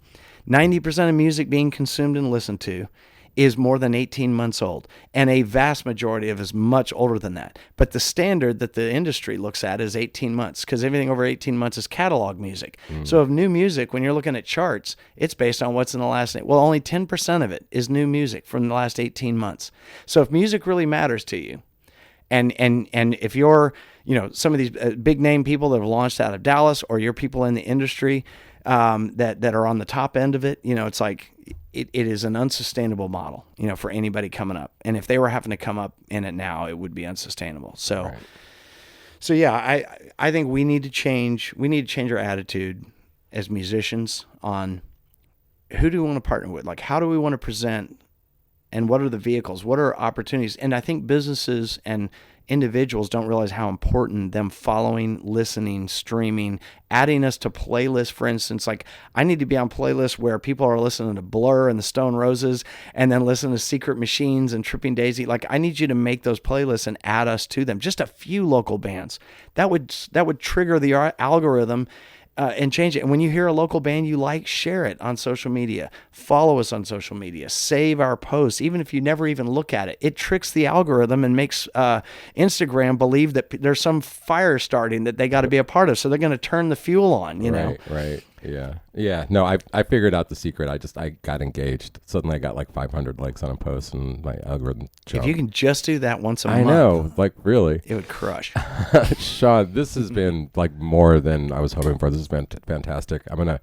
90% of music being consumed and listened to is more than 18 months old, and a vast majority of it is much older than that. But the standard that the industry looks at is 18 months, because everything over 18 months is catalog music. So of new music, when you're looking at charts, it's based on what's in the last, well, only 10% of it is new music from the last 18 months. So if music really matters to you, and if you're, some of these big name people that have launched out of Dallas, or you're people in the industry that are on the top end of it, it's like, it is an unsustainable model, for anybody coming up. And if they were having to come up in it now, it would be unsustainable. So, Right. so yeah, I think we need to change. We need to change our attitude as musicians on who do we want to partner with? Like, how do we want to present, and what are the vehicles? What are opportunities? And I think businesses and individuals don't realize how important them following, listening, streaming, adding us to playlists. For instance, like I need to be on playlists where people are listening to Blur and the Stone Roses and then listen to Secret Machines and Tripping Daisy. Like I need you to make those playlists and add us to them. Just a few local bands. That would trigger the algorithm and change it. And when you hear a local band you like, share it on social media. Follow us on social media. Save our posts, even if you never even look at it. It tricks the algorithm and makes Instagram believe that there's some fire starting that they got to be a part of. So they're going to turn the fuel on, know? Right. Yeah. No, I figured out the secret. I got engaged. Suddenly I got like 500 likes on a post and my algorithm jumped. If you can just do that once a month. I know, like really. It would crush. Sean, this has been like more than I was hoping for. This has been fantastic. I'm going to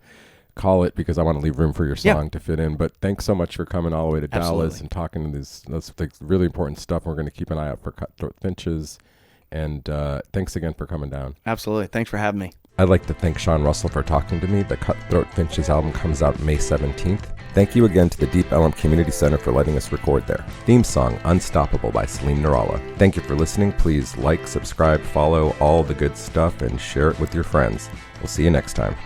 call it because I want to leave room for your song to fit in. But thanks so much for coming all the way to Dallas and talking to those really important stuff. We're going to keep an eye out for Cut Throat Finches. And thanks again for coming down. Absolutely. Thanks for having me. I'd like to thank Sean Russell for talking to me. The Cut Throat Finches album comes out May 17th. Thank you again to the Deep Ellum Community Center for letting us record there. Theme song, Unstoppable by Salim Nirala. Thank you for listening. Please like, subscribe, follow, all the good stuff, and share it with your friends. We'll see you next time.